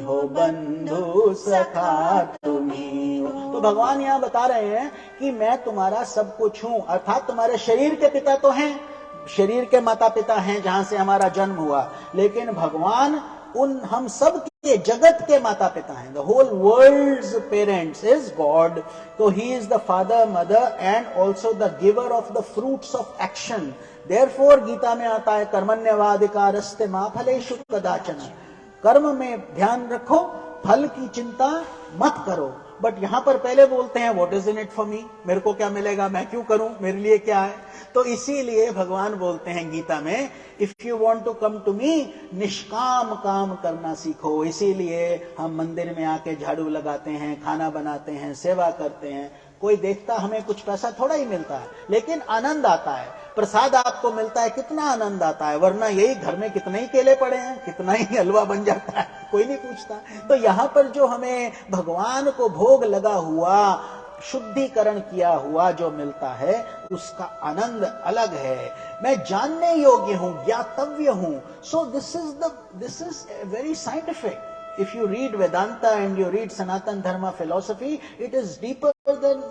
हो बंधु सखा, तुम्ही हो। तो भगवान यहाँ बता रहे हैं कि मैं तुम्हारा सब कुछ हूँ, अर्थात तुम्हारे शरीर के पिता तो हैं, शरीर के माता पिता हैं जहां से हमारा जन्म हुआ, लेकिन भगवान उन हम सब के जगत के माता पिता हैं। The whole world's parents is God. तो he is the father, mother and also the giver of the fruits of action. Therefore Gita में आता है, कर्मण्यवाधिकारस्ते मा फलेषु कदाचन। कर्म में ध्यान रखो, फल की चिंता मत करो। बट यहां पर पहले बोलते हैं, what is in it for me, मेरे को क्या मिलेगा, मैं क्यों करूं, मेरे लिए क्या है। तो इसीलिए भगवान बोलते हैं गीता में, if you want to come to me, निष्काम काम करना सीखो। इसीलिए हम मंदिर में आके झाड़ू लगाते हैं, खाना बनाते हैं, सेवा करते हैं। कोई देखता हमें कुछ पैसा थोड़ा ही मिलता है, लेकिन आनंद आता है। प्रसाद आपको मिलता है, कितना आनंद आता है, वरना यही घर में कितने ही केले पड़े हैं, कितना ही हलवा बन जाता है, कोई नहीं पूछता। तो यहाँ पर जो हमें भगवान को भोग लगा हुआ, शुद्धिकरण किया हुआ जो मिलता है, उसका आनंद अलग है। मैं जानने योग्य हूं, ज्ञातव्य हूं। So this is very scientific. If you read Vedanta and you read Sanatan Dharma philosophy, it is deeper than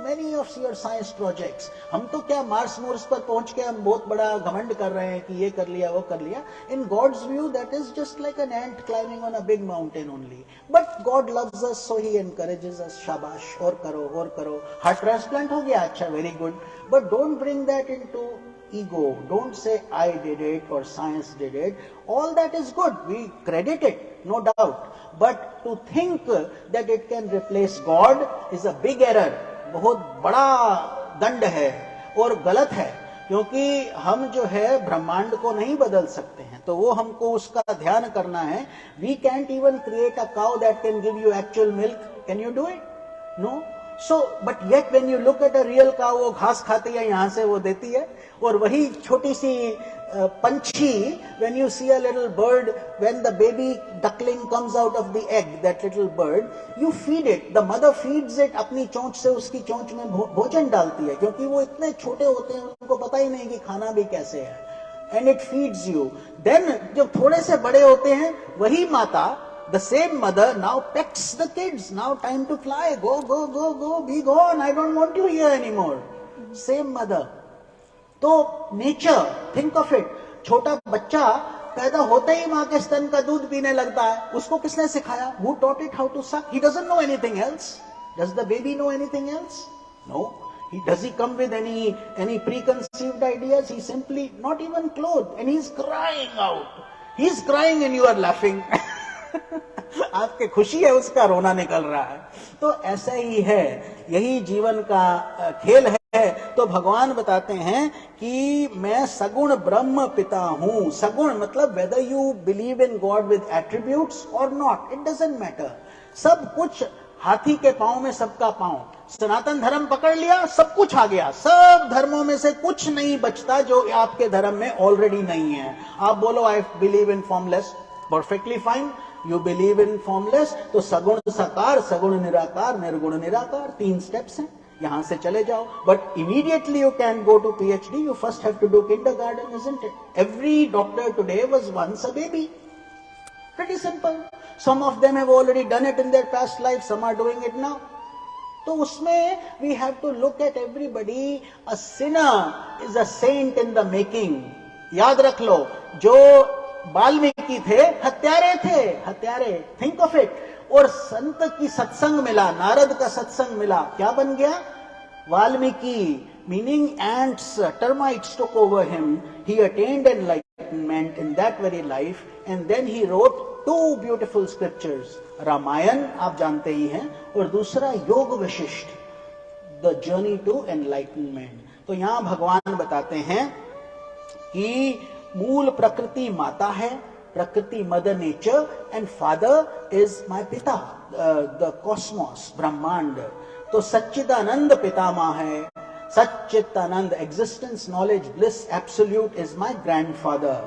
many of your science projects. हम तो क्या मार्स मोर्स पर पहुंच के हम बहुत बड़ा घमंड कर रहे हैं कि ये कर लिया, वो कर लिया। In God's view, that is just like an ant climbing on a big mountain only. But God loves us, so He encourages us. शाबाश, और करो, और करो। हार्ट ट्रांसप्लांट हो गया, अच्छा, very good. But don't bring that into ego. Don't say I did it or science did it. All that is good. We credit it, no doubt. But to think that it can replace God is a big error. बहुत बड़ा दंड है और गलत है, क्योंकि हम जो है ब्रह्मांड को नहीं बदल सकते हैं, तो वो हमको उसका ध्यान करना है. We can't even create a cow that can give you actual milk. Can you do it? No. So, but yet when you look at a real cow, वो घास खाती है, यहाँ से वो देती है. और वही छोटी सी पंछी, when you see a little bird, when the baby duckling comes out of the egg, that little bird, you feed it. The mother feeds it. अपनी चोंच से उसकी चोंच में भोजन डालती है, क्योंकि वो इतने छोटे होते हैं, उनको पता ही नहीं कि खाना भी कैसे है. And it feeds you. Then जब थोड़े से बड़े होते हैं, वही माता, the same mother, now pecks the kids. Now time to fly. Go, go, go, go. Be gone. I don't want you here anymore. Same mother. तो नेचर, थिंक ऑफ इट. छोटा बच्चा पैदा होते ही माँ के स्तन का दूध पीने लगता है. उसको किसने सिखाया? Who taught it how to suck? He doesn't know anything else. Does the baby know anything else? No. Does he come with any preconceived ideas? He simply not even clothed, and he's crying out. He's crying and you are laughing. आपके खुशी है, उसका रोना निकल रहा है. तो ऐसा ही है, यही जीवन का खेल है. तो भगवान बताते हैं कि मैं सगुण ब्रह्म पिता हूं. सगुण मतलब whether you believe in God with attributes or not, it doesn't matter. सब कुछ हाथी के पांव में सबका पांव. सनातन धर्म पकड़ लिया, सब कुछ आ गया. सब धर्मों में से कुछ नहीं बचता जो आपके धर्म में ऑलरेडी नहीं है. आप बोलो I believe in formless, perfectly fine. You believe in formless, तो सगुण साकार, सगुण निराकार, निर्गुण निराकार, 3 स्टेप्स हैं. यहां से चले जाओ. But immediately you can go to PhD. You first have to do kindergarten, isn't it? Every doctor today was once a baby. Pretty simple. Some of them have already done it in their past life. Some are doing it now. तो उसमें we have to look at everybody. A sinner is a saint in the making. याद रख लो, जो वाल्मीकि थे, हत्यारे थे, हत्यारे. Think of it. और संत की सत्संग मिला, नारद का सत्संग मिला, क्या बन गया? Valmiki. Meaning ants, termites took over him. He attained enlightenment in that very life, and then he wrote 2 beautiful scriptures. Ramayana आप जानते ही हैं, और दूसरा Yoga Vasishtha, the journey to enlightenment. तो यहां भगवान बताते हैं कि मूल प्रकृति माता है, प्रकृति mother nature, and father is my पिता, द कॉस्मोस, ब्रह्मांड. तो सच्चिदानंद पितामह है. सच्चिदानंद, existence, knowledge, bliss, absolute is my grandfather.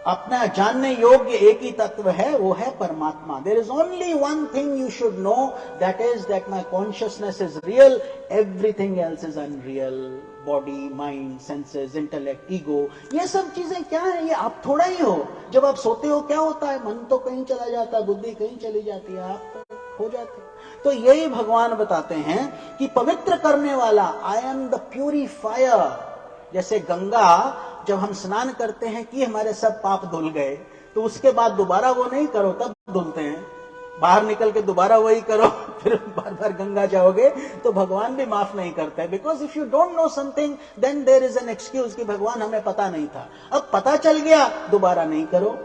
अपना जानने योग्य एक ही तत्व है, वो है परमात्मा. There is only one thing you should know, that is that my consciousness is real, everything else is unreal. Body, mind, senses, intellect, ego, ये सब चीजें क्या है? ये आप थोड़ा ही हो. जब आप सोते हो क्या होता है? मन तो कहीं चला जाता है, बुद्धि कहीं चली जाती है, आप तो हो जाते. तो यही भगवान बताते हैं कि पवित्र करने वाला, आई एम द प्यूरिफायर. जैसे गंगा, जब हम स्नान करते हैं कि हमारे सब पाप धुल गए, तो उसके बाद दोबारा वो नहीं करो, तब धुलते हैं. बाहर निकल के दोबारा वही करो, फिर बार बार गंगा जाओगे तो भगवान भी माफ नहीं करते. Because if you don't know something, then there is an excuse कि भगवान हमें पता नहीं था. अब पता चल गया, दोबारा नहीं करो.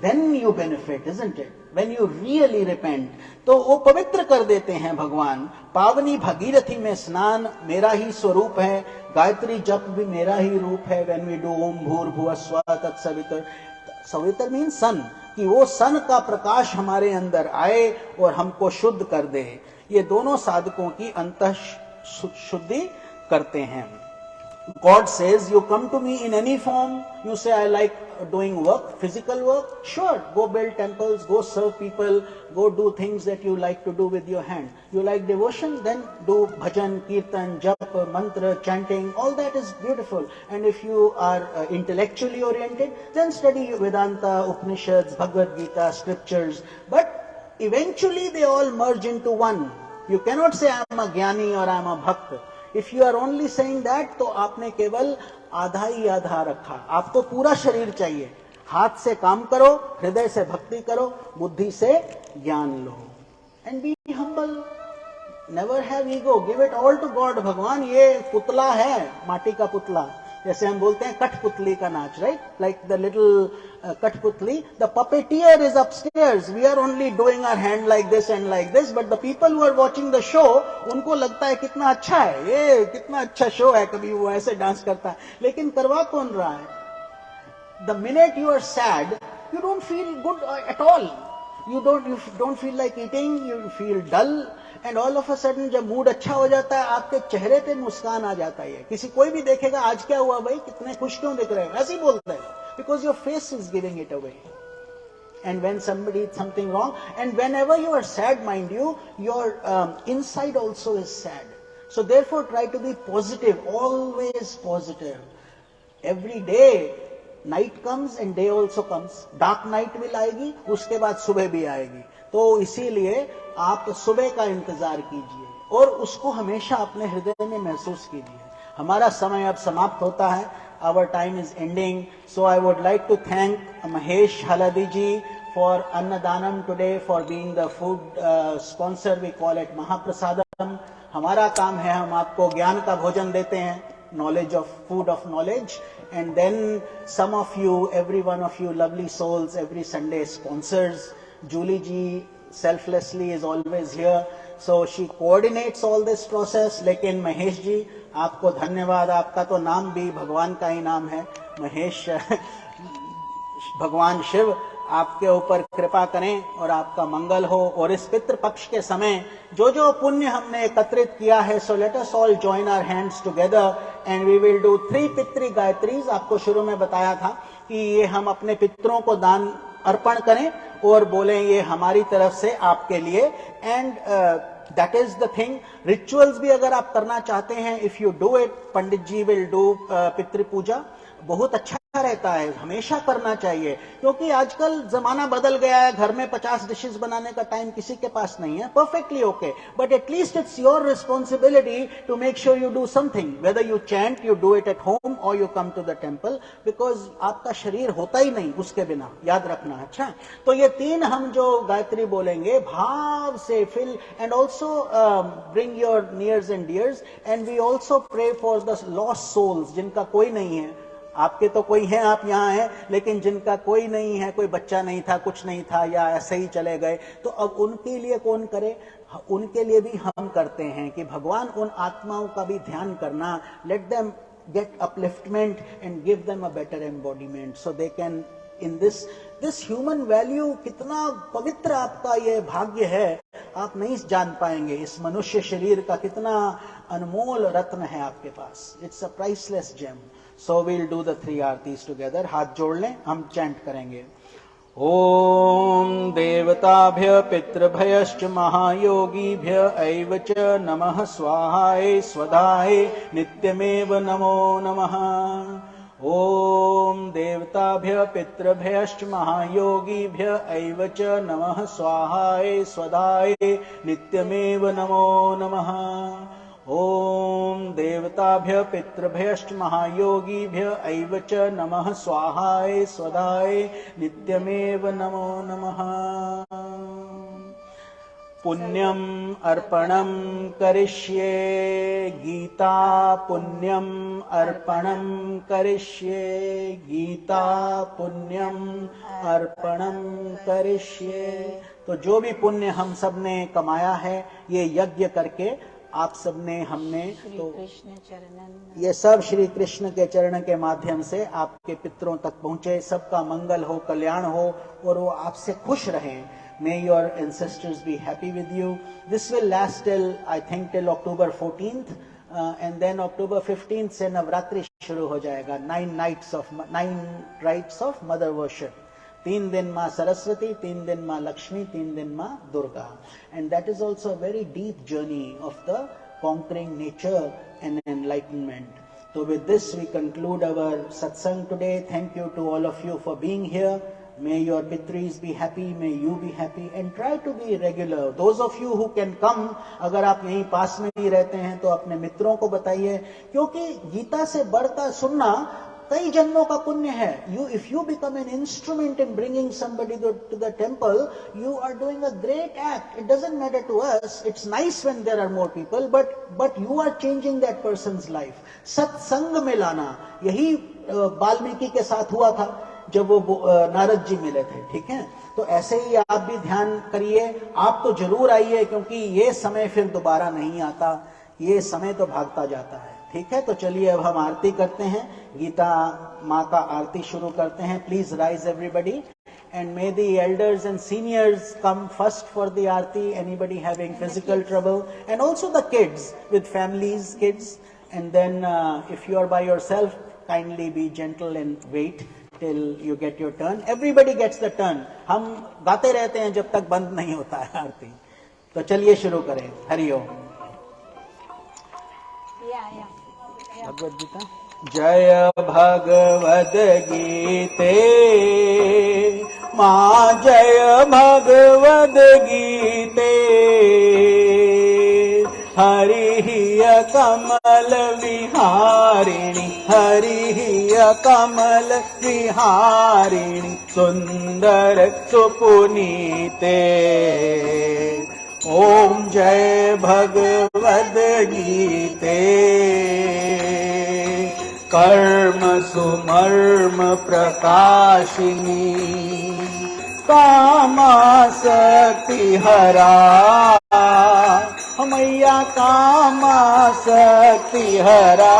then you benefit, isn't it? When you really repent. तो वो पवित्र कर देते हैं भगवान. पावनी भगीरथी में स्नान मेरा ही स्वरूप है. गायत्री जप भी मेरा ही रूप है. When we do ओम भूर्भुवः स्वः तत्सवितुर्, सवितुर् मीन्स सन, कि वो सन का प्रकाश हमारे अंदर आए और हमको शुद्ध कर दे. ये दोनों साधकों की अंतः शुद्धि करते हैं. God says, you come to me in any form. You say, I like doing work, physical work. Sure, go build temples, go serve people, go do things that you like to do with your hand. You like devotion, then do bhajan, kirtan, jap, mantra, chanting. All that is beautiful. And if you are intellectually oriented, then study Vedanta, Upanishads, Bhagavad Gita, scriptures. But eventually they all merge into one. You cannot say, I am a jnani or I am a bhakt. If you are only saying that, तो आपने केवल आधा ही आधा रखा. आपको पूरा शरीर चाहिए. हाथ से काम करो, हृदय से भक्ति करो, बुद्धि से ज्ञान लो. And be humble. Never have ego. Give it all to God. भगवान ये पुतला है, माटी का पुतला. जैसे हम बोलते हैं कठपुतली का नाच, राइट? लाइक द लिटिल कठपुतली, the puppeteer is upstairs, we are only doing our hand like this and like this, but the people who are watching the show, उनको लगता है कितना अच्छा है ये, कितना अच्छा शो है, कभी वो ऐसे डांस करता है, लेकिन करवा कौन रहा है? The minute you are sad, you don't feel good at all. You don't feel like eating, you feel dull, and all of a sudden जब मूड अच्छा हो जाता है, आपके चेहरे पे मुस्कान आ जाता है। किसी कोई भी देखेगा, आज क्या हुआ भाई, कितने खुश क्यों दिख रहे हो, ऐसे ही बोलते हैं, because your face is giving it away. And when somebody did something wrong, and whenever you are sad, mind you, your inside also is sad. So therefore try to be positive, always positive. Every day night comes and day also comes, dark night भी आएगी, उसके बाद सुबह भी आएगी, तो इसीलिए आप सुबह का इंतजार कीजिए और उसको हमेशा अपने हृदय में महसूस कीजिए। हमारा समय अब समाप्त होता है, our time is ending, so I would like to thank Mahesh Haladi ji for annadanam today, for being the food sponsor, we call it mahaprasadam. हमारा काम है, हम आपको ज्ञान का भोजन देते हैं, knowledge of food of knowledge, and then some of you, every one of you lovely souls, every Sunday sponsors. Julie ji selflessly is always here, so she coordinates all this process. लेकिन महेश जी आपको धन्यवाद, आपका तो नाम भी भगवान का ही नाम है, महेश भगवान शिव आपके ऊपर कृपा करें और आपका मंगल हो। और इस पितृ पक्ष के समय जो जो पुण्य हमने एकत्रित किया है, so let us all join our hands together and we will do 3 पितृ गायत्रीज। आपको शुरू में बताया था कि ये हम अपने पितरों को दान अर्पण करें और बोलें ये हमारी तरफ से आपके लिए, and that is the thing. Rituals भी अगर आप करना चाहते हैं, if you do it, Pandit ji will do पितृ पूजा, बहुत अच्छा रहता है, हमेशा करना चाहिए, क्योंकि आजकल जमाना बदल गया है, घर में 50 डिशेस बनाने का टाइम किसी के पास नहीं है, perfectly okay, but at least it's your responsibility to make sure you do something, whether you chant, you do it at home और you come to the temple, because आपका शरीर होता ही नहीं उसके बिना, याद रखना। अच्छा, तो ये 3 हम जो गायत्री बोलेंगे, भाव से fill, and also bring your nears and dears, and we also pray for the lost souls, जिनका कोई नहीं है। आपके तो कोई हैं, आप यहाँ हैं, लेकिन जिनका कोई नहीं है, कोई बच्चा नहीं था, कुछ नहीं था, या ऐसे ही चले गए, तो अब उनके लिए कौन करे? उनके लिए भी हम करते हैं कि भगवान उन आत्माओं का भी ध्यान करना, let them get upliftment and give them a better embodiment, so they can in this human value. कितना पवित्र आपका ये भाग्य है, आप नहीं जान पाएंगे इस मनुष्य शरीर का कितना अनमोल रत्न है आपके पास। It's a priceless gem. So we'll do the 3 aartis together. हाथ जोड़ लें, हम चैंट करेंगे। ओम देवताभ्य पितृभयश्च महायोगीभ्य एव च नमः स्वाहाय स्वधाय नित्यमेव नमो नमः। ओम देवताभ्य पितृभयश्च महायोगीभ्य एव च नमः स्वाहाय स्वधाय नित्यमेव नमो नमः। ओम देवताभ्य पितृभयश्च महायोगीभ्य एव च नमः स्वाहाय स्वधाय नित्यमेव नमो नमः। पुण्यम अर्पणम करिष्ये गीता, पुण्यम अर्पणम करिष्ये गीता, पुण्यम अर्पणम करिष्ये। तो जो भी पुण्य हम सब ने कमाया है, ये यज्ञ करके आप सबने, हमने, तो ये सब श्री कृष्ण के चरण के माध्यम से आपके पितरों तक पहुंचे। सबका मंगल हो, कल्याण हो, और वो आपसे खुश रहें। May your ancestors be happy with you. This will last till, I think, till October 14th, and then October 15th से नवरात्रि शुरू हो जाएगा। 9 rites of mother worship. 3 दिन माँ सरस्वती, 3 दिन माँ लक्ष्मी, 3 दिन माँ Durga, and that is also a very deep journey of the conquering nature and enlightenment. So with this we conclude our satsang today. Thank you to all of you for being here. May your pitris be happy, may you be happy, and try to be regular. Those of you who can come, अगर आप यहीं पास में ही रहते हैं तो अपने मित्रों को बताइए, क्योंकि गीता से बढ़कर सुनना कई जन्मों का पुण्य है. If you become an instrument in bringing somebody to the temple, you are doing a great act. It doesn't matter to us. It's nice when there are more people, but you are changing that person's life. सत्संग में लाना, यही वाल्मीकि के साथ हुआ था जब वो नारद जी मिले थे. ठीक है, तो ऐसे ही आप भी ध्यान करिए. आप तो जरूर आइए, क्योंकि ये समय फिर दोबारा नहीं आता. ये समय तो भागता जाता है. ठीक है, तो चलिए अब हम आरती करते हैं. गीता माँ का आरती शुरू करते हैं. Please rise everybody, and may the elders and seniors come first for the aarti. Anybody having physical trouble, and also the kids with families, kids. And then if you are by yourself, kindly be gentle and wait till you get your turn. Everybody gets the turn. हम गाते रहते हैं जब तक बंद नहीं होता है आरती. तो चलिए शुरू करें. हरि ओम. भगवद गीता. जय भगवद गीते माँ, जय भगवद गीते. हरि कमल विहारिणी, हरि कमल विहारिणी, सुंदर सुपुनीते. ओम जय भगवद गीते. कर्म सुमर्म प्रकाशिनी, कामासक्ति हरा. मैया कामासक्ति हरा.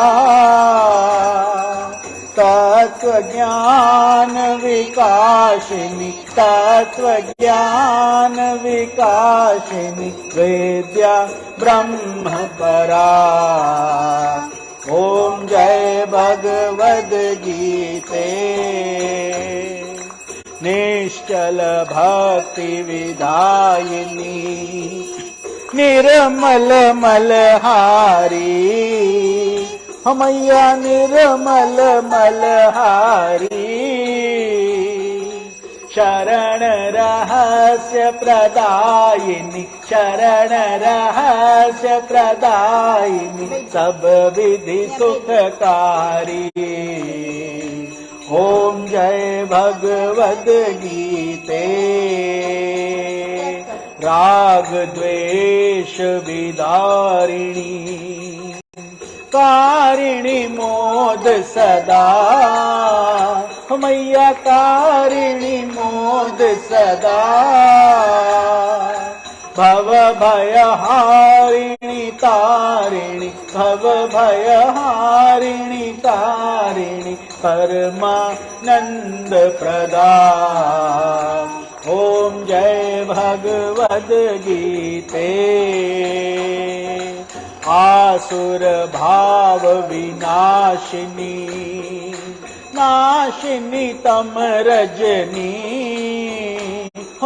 तत्व ज्ञान विकासिनी, तत्व ज्ञान विकासिनी, विद्या ब्रह्म परा. ओम जय भगवद गीते. निश्चल भक्ति विदायिनी, निर्मल मलहारी. मैया निर्मल मलहारी. शरण रहस्य प्रदायिनी, शरण रहस्य प्रदायिनी, सब विधि सुखकारी. ओम जय भगवद गीते. राग द्वेष विदारिणी, कारिणी मोद सदा. मैया कारिणी मोद सदा. भव भय हारिणी तारिणी, भव भय हारिणी तारिणी, परमानंद प्रदा. ओम जय भगवद गीते. आसुर भाव विनाशिनी, नाशिनी तम रजनी.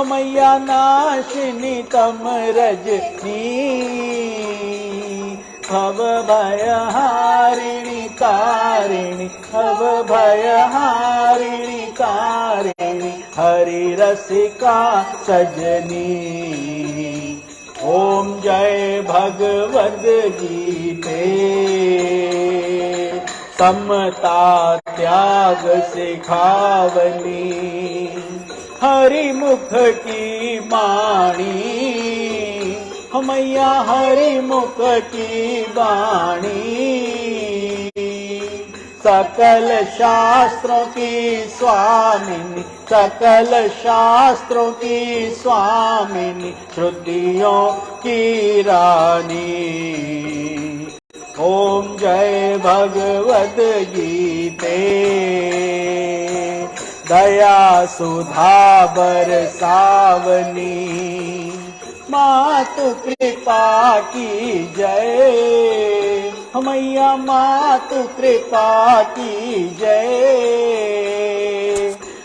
मैया नाशिनी तम रजनी. भव भय हारिणी तारिणी, भव भय हारिणी तारिणी, हरि रसिका सजनी. ओम जय भगवद गीते. समता त्याग सिखावनी, हरि मुख की वाणी. मैया हरि मुख की वाणी. सकल शास्त्रों की स्वामिनी, सकल शास्त्रों की स्वामिनी, श्रुतियों की रानी. ओम जय भगवद गीते. दया सुधा बरसावनी, मातु कृपा की जय. मैया मातु कृपा की जय.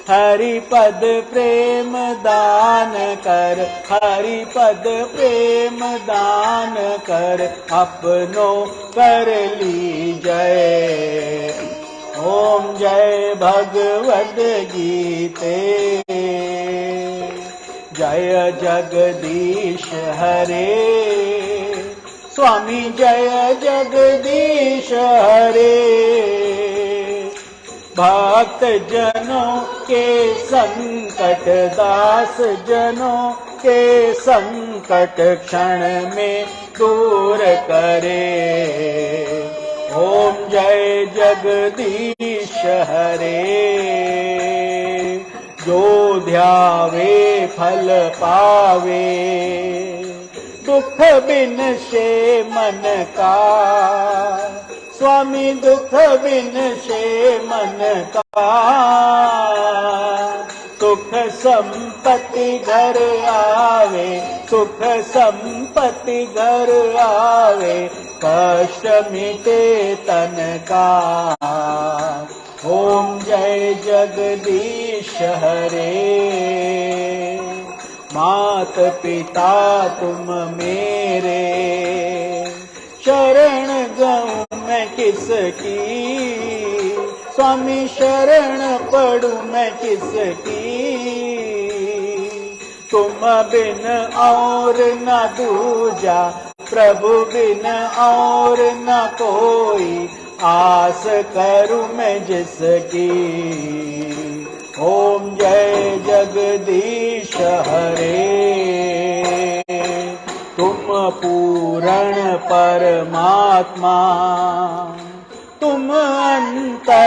हरि पद प्रेम दान कर, हरि पद प्रेम दान कर, अपनो कर ली जय. ओम जय भगवद गीते. जय जगदीश हरे, स्वामी जय जगदीश हरे. भक्त जनों के संकट, दास जनों के संकट क्षण में दूर करे। ओम जय जगदीश हरे। जो ध्यावे फल पावे, दुख बिन से मन का। स्वामी दुख बिन से मन का। सुख संपत्ति घर आवे, सुख संपत्ति घर आवे, कष्ट मिटे तन का। ओम जय जगदीश हरे। मात पिता तुम मेरे, शरण गऊं मैं किसकी। स्वामी शरण पड़ूं मैं किसकी। तुम बिन और न दूजा, प्रभु बिन और न कोई, आस करूं मैं जिसकी। ओम जय जगदीश हरे। तुम पूर्ण परमात्मा, तुम अंतर्यामी।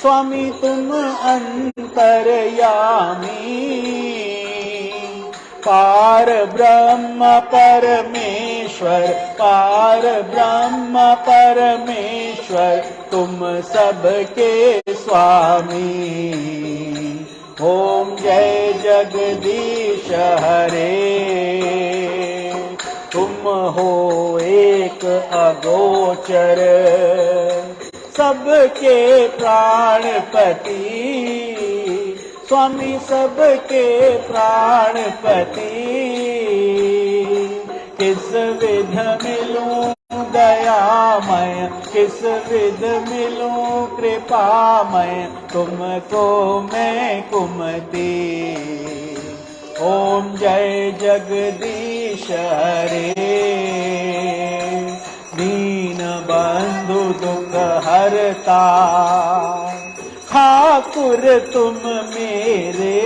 स्वामी तुम अंतर्यामी। पार ब्रह्म परमेश्वर, पार ब्रह्म परमेश्वर, तुम सबके स्वामी। ओम जय जगदीश हरे। तुम हो एक अगोचर, सबके प्राणपति। स्वामी सबके प्राणपति। किस विध मिलूं दयामय, किस विध मिलूं कृपामय, तुमको मैं कुमति। ओम जय जगदीश हरे। दीन बंधु दुख हरता, ठाकुर तुम मेरे।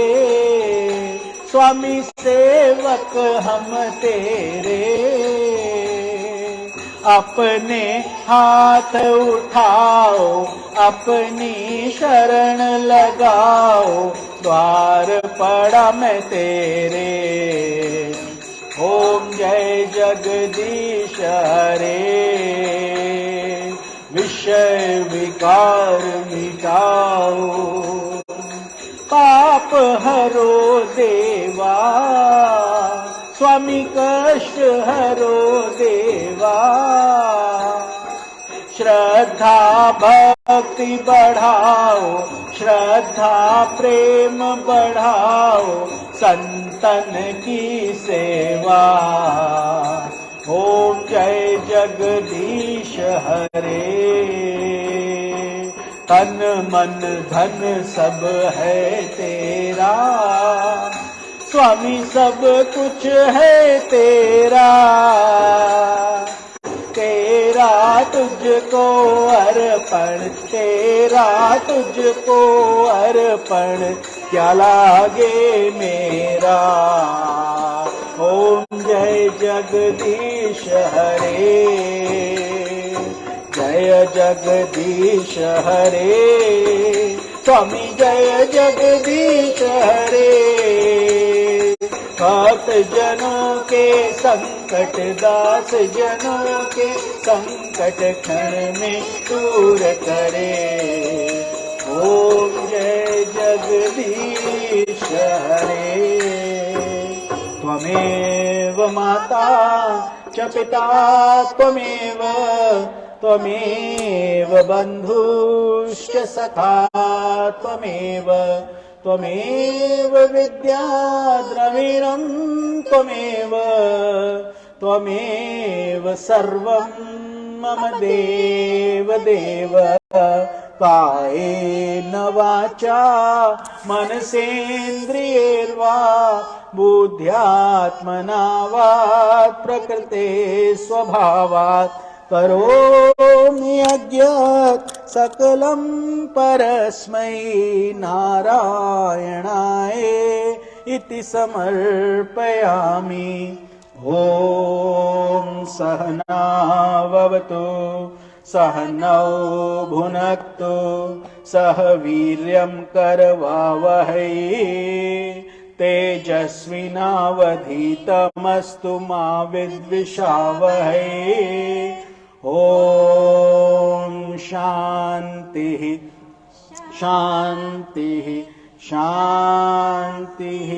स्वामी सेवक हम तेरे। अपने हाथ उठाओ, अपनी शरण लगाओ, द्वार पड़ा मैं तेरे। ओम जय जगदीश हरे। विषय विकार मिटाओ, पाप हरो देवा। स्वामी कष्ट हरो देवा। श्रद्धा भक्ति बढ़ाओ, श्रद्धा प्रेम बढ़ाओ, संतन की सेवा। ओम जय जगदीश हरे। तन मन धन सब है तेरा, स्वामी सब कुछ है तेरा। तेरा तुझको अर्पण, तेरा तुझको अर्पण, क्या लागे मेरा। ओम जय जगदीश हरे। जय जगदीश हरे। स्वामी जय जगदीश हरे। भक्त जनों के संकट, दास जनों के संकट क्षण में दूर करे। ओम जय जगदीश हरे। त्वमेव माता च पिता त्वमेव, त्वमेव बन्धुश्च सखा त्वमेव, त्वमेव विद्या द्रविणं त्वमेव, त्वमेव सर्वं मम देव देव। कायेन वाचा मनसेन्द्रियैर्वा बुद्ध्यात्मना वा प्रकृते स्वभावात् करोमि यज्ञात् सकलं परस्मै नारायणाय इति समर्पयामि। ॐ सहना भवतु सहनौ भुनक्तु सह वीर्यं करवावहै तेजस्विनावधीतमस्तु मा विद्विषावहै। ॐ शान्तिः शान्तिः शान्तिः।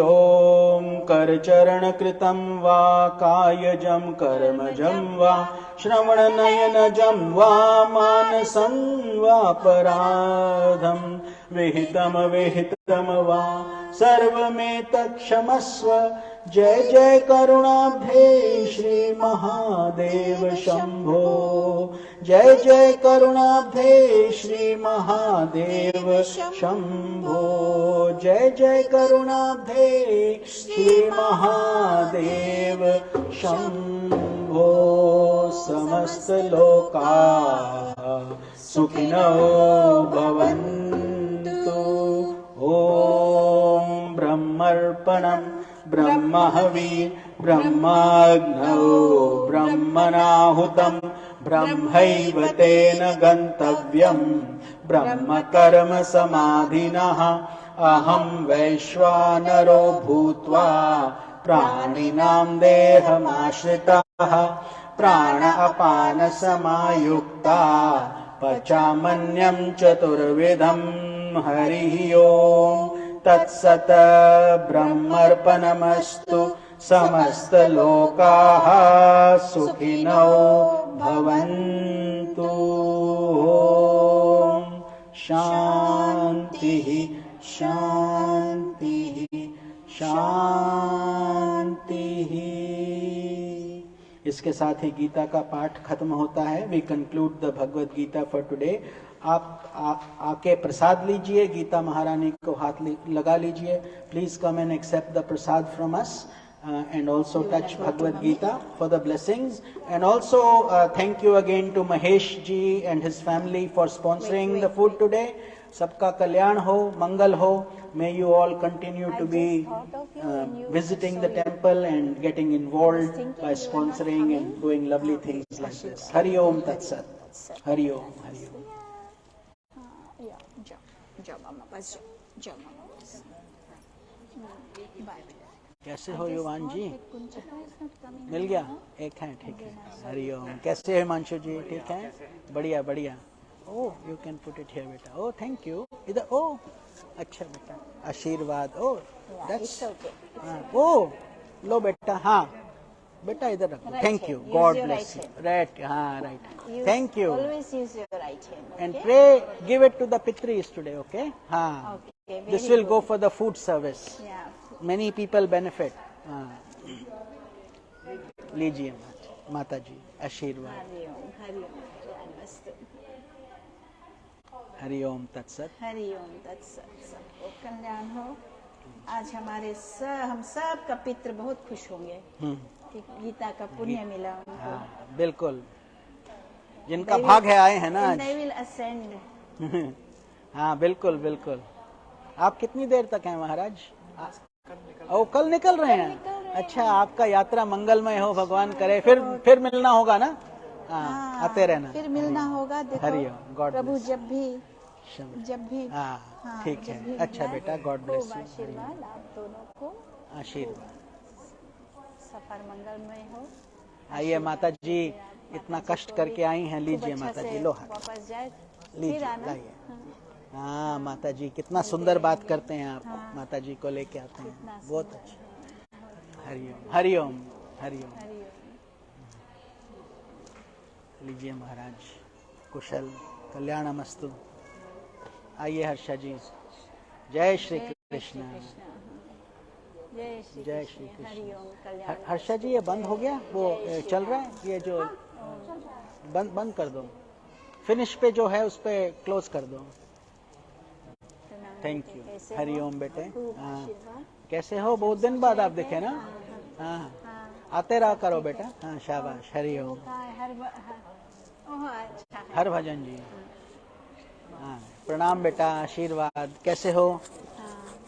ॐ करचरणकृतं वा कायजं कर्मजं वा श्रवणनयनजं वा मानसं वापराधं विहितं वा सर्वमेतत्क्षमस्व। जय जय करुणाब्धे श्री महादेव शंभो। जय जय करुणाब्धे श्री महादेव शंभो। जय जय करुणाब्धे श्री महादेव शंभो। समस्त लोकाः सुखिनो भवन्तु। ॐ ब्रह्मर्पणं ब्रह्महविः ब्रह्माग्नौ ब्रह्मणाहुतं ब्रह्मैव तेन गन्तव्यं ब्रह्म कर्म समाधिनः। अहं वैश्वानरो भूत्वा प्राणिनां देहमाश्रितः प्राण अपान समायुक्ता पचामन्यं चतुर्विधं। हरिः ओम् तत्सत् ब्रह्मर्पणमस्तु। समस्तलोकाः सुखिनो भवन्तु। ॐ शान्तिः शान्तिः शान्तिः। इसके साथ ही गीता का पाठ खत्म होता है। We conclude the Bhagavad Gita for today. आप आके प्रसाद लीजिए, गीता महारानी को हाथ लगा लीजिए। Please come and accept the prasad from us and also touch Bhagavad Gita for the blessings. And also thank you again to Mahesh ji and his family for sponsoring the food today. Sabka kalyan ho, mangal ho. May you all continue to be visiting the temple and getting involved by sponsoring and doing lovely things like this. Hari Om Tat Sat. Hari Om. Hari Om. कैसे हो युवान जी? मिल गया? एक है, ठीक है। हरिओम। कैसे है हिमांशु जी? ठीक है, बढ़िया बढ़िया। Oh, you can put it here बेटा। Oh, thank you. इधर, ओह अच्छा बेटा, आशीर्वाद। ओह दैट्स, ओह लो बेटा, हाँ बेटा इधर रखो। Thank you, god bless you. Right, हाँ right, thank you. And pray, give it to the pitris today, okay? हाँ, this will go for the food service. Many people benefit. लीजिए माता जी आशीर्वाद। हरि ओम तत्सत। हरि ओम तत्सत। सबको कल्याण हो। आज हमारे हम सब का पितृ बहुत खुश होंगे कि गीता का पुण्य मिला उनको। बिल्कुल, जिनका भाग है आए हैं ना आज। They will ascend. हाँ बिल्कुल बिल्कुल। आप कितनी देर तक हैं महाराज? ओ, कल निकल रहे हैं। अच्छा, आपका यात्रा मंगलमय हो, भगवान करे। फिर मिलना होगा ना? हाँ, आते रहना। फिर मिलना होगा। देखो गॉड प्रभु जब भी ठीक है। अच्छा बेटा, गॉड ब्लेस यू। आशीर्वाद आप दोनों को, आशीर्वाद। सफर मंगलमय हो। आइए माता जी, इतना कष्ट करके आई हैं, लीजिए माता जी, लो वापस जाए, लीजिए लाइए। हाँ माता जी, कितना सुंदर बात करते हैं आप। हाँ। माता जी को लेके आते हैं, बहुत अच्छा। हरिओम हरिओम हरिओम। लीजिए महाराज, कुशल कल्याणमस्तु। आइए हर्षा जी। जय श्री कृष्ण। जय श्री कृष्ण। हर्षा जी, ये बंद हो गया? वो चल रहा है ये जो? बंद कर दो। फिनिश पे जो है उस पे क्लोज कर दो। Thank you. हरिओम बेटे। हाँ, कैसे हो? बहुत दिन बाद आप दिखे ना। हाँ, आते रहा करो बेटा। हाँ शाबाश। हरिओम। ओह अच्छा है। हरभजन जी। हाँ, प्रणाम बेटा, आशीर्वाद। कैसे हो? हाँ,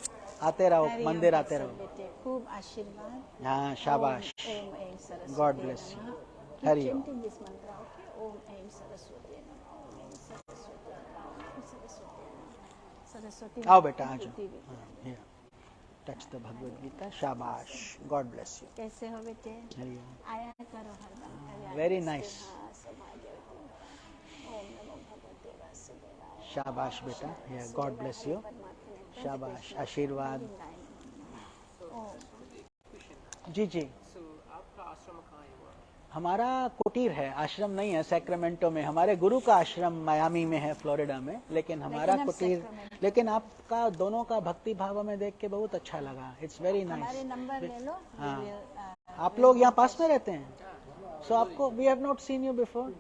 आते रहो, हरिओम मंदिर आते सब रहो। बेटे, खूब आशीर्वाद। हाँ, शाबाश। ओम ऐं सरस्वती God bless you. नमः। Hariom. Keep chanting this mantra, okay? ओम ऐं सरस्वती नमः, ओम ऐं सरस्वती नमः, ओम ऐं सरस्वती नमः। सरस्वती आओ माता बेटा, आ की स्तुति भी जाओ। करें। Touch the Bhagavad Gita. शाबाश। God bless you. कैसे हो बेटे? हरिओम। आया करो हर बार। Very nice. हाँ, सब आ जाओ। ओम नमो भगवते वासुदेवाय। शाबाश बेटा। God bless you. शाबाश, आशीर्वाद। जी जी। आपका आश्रम कहाँ है? हमारा कुटीर है, आश्रम नहीं है सैक्रामेंटो में। हमारे गुरु का आश्रम मायामी में है, फ्लोरिडा में, लेकिन हमारा लेकिन हम कुटीर। सैक्रामेंटो। लेकिन आपका दोनों का भक्ति भाव में देख के बहुत अच्छा लगा। इट्स वेरी हमारे नाइस। नंबर ले लो। हाँ। We will, आप लोग यहाँ पास में रहते हैं? सो आपको we have not seen you before.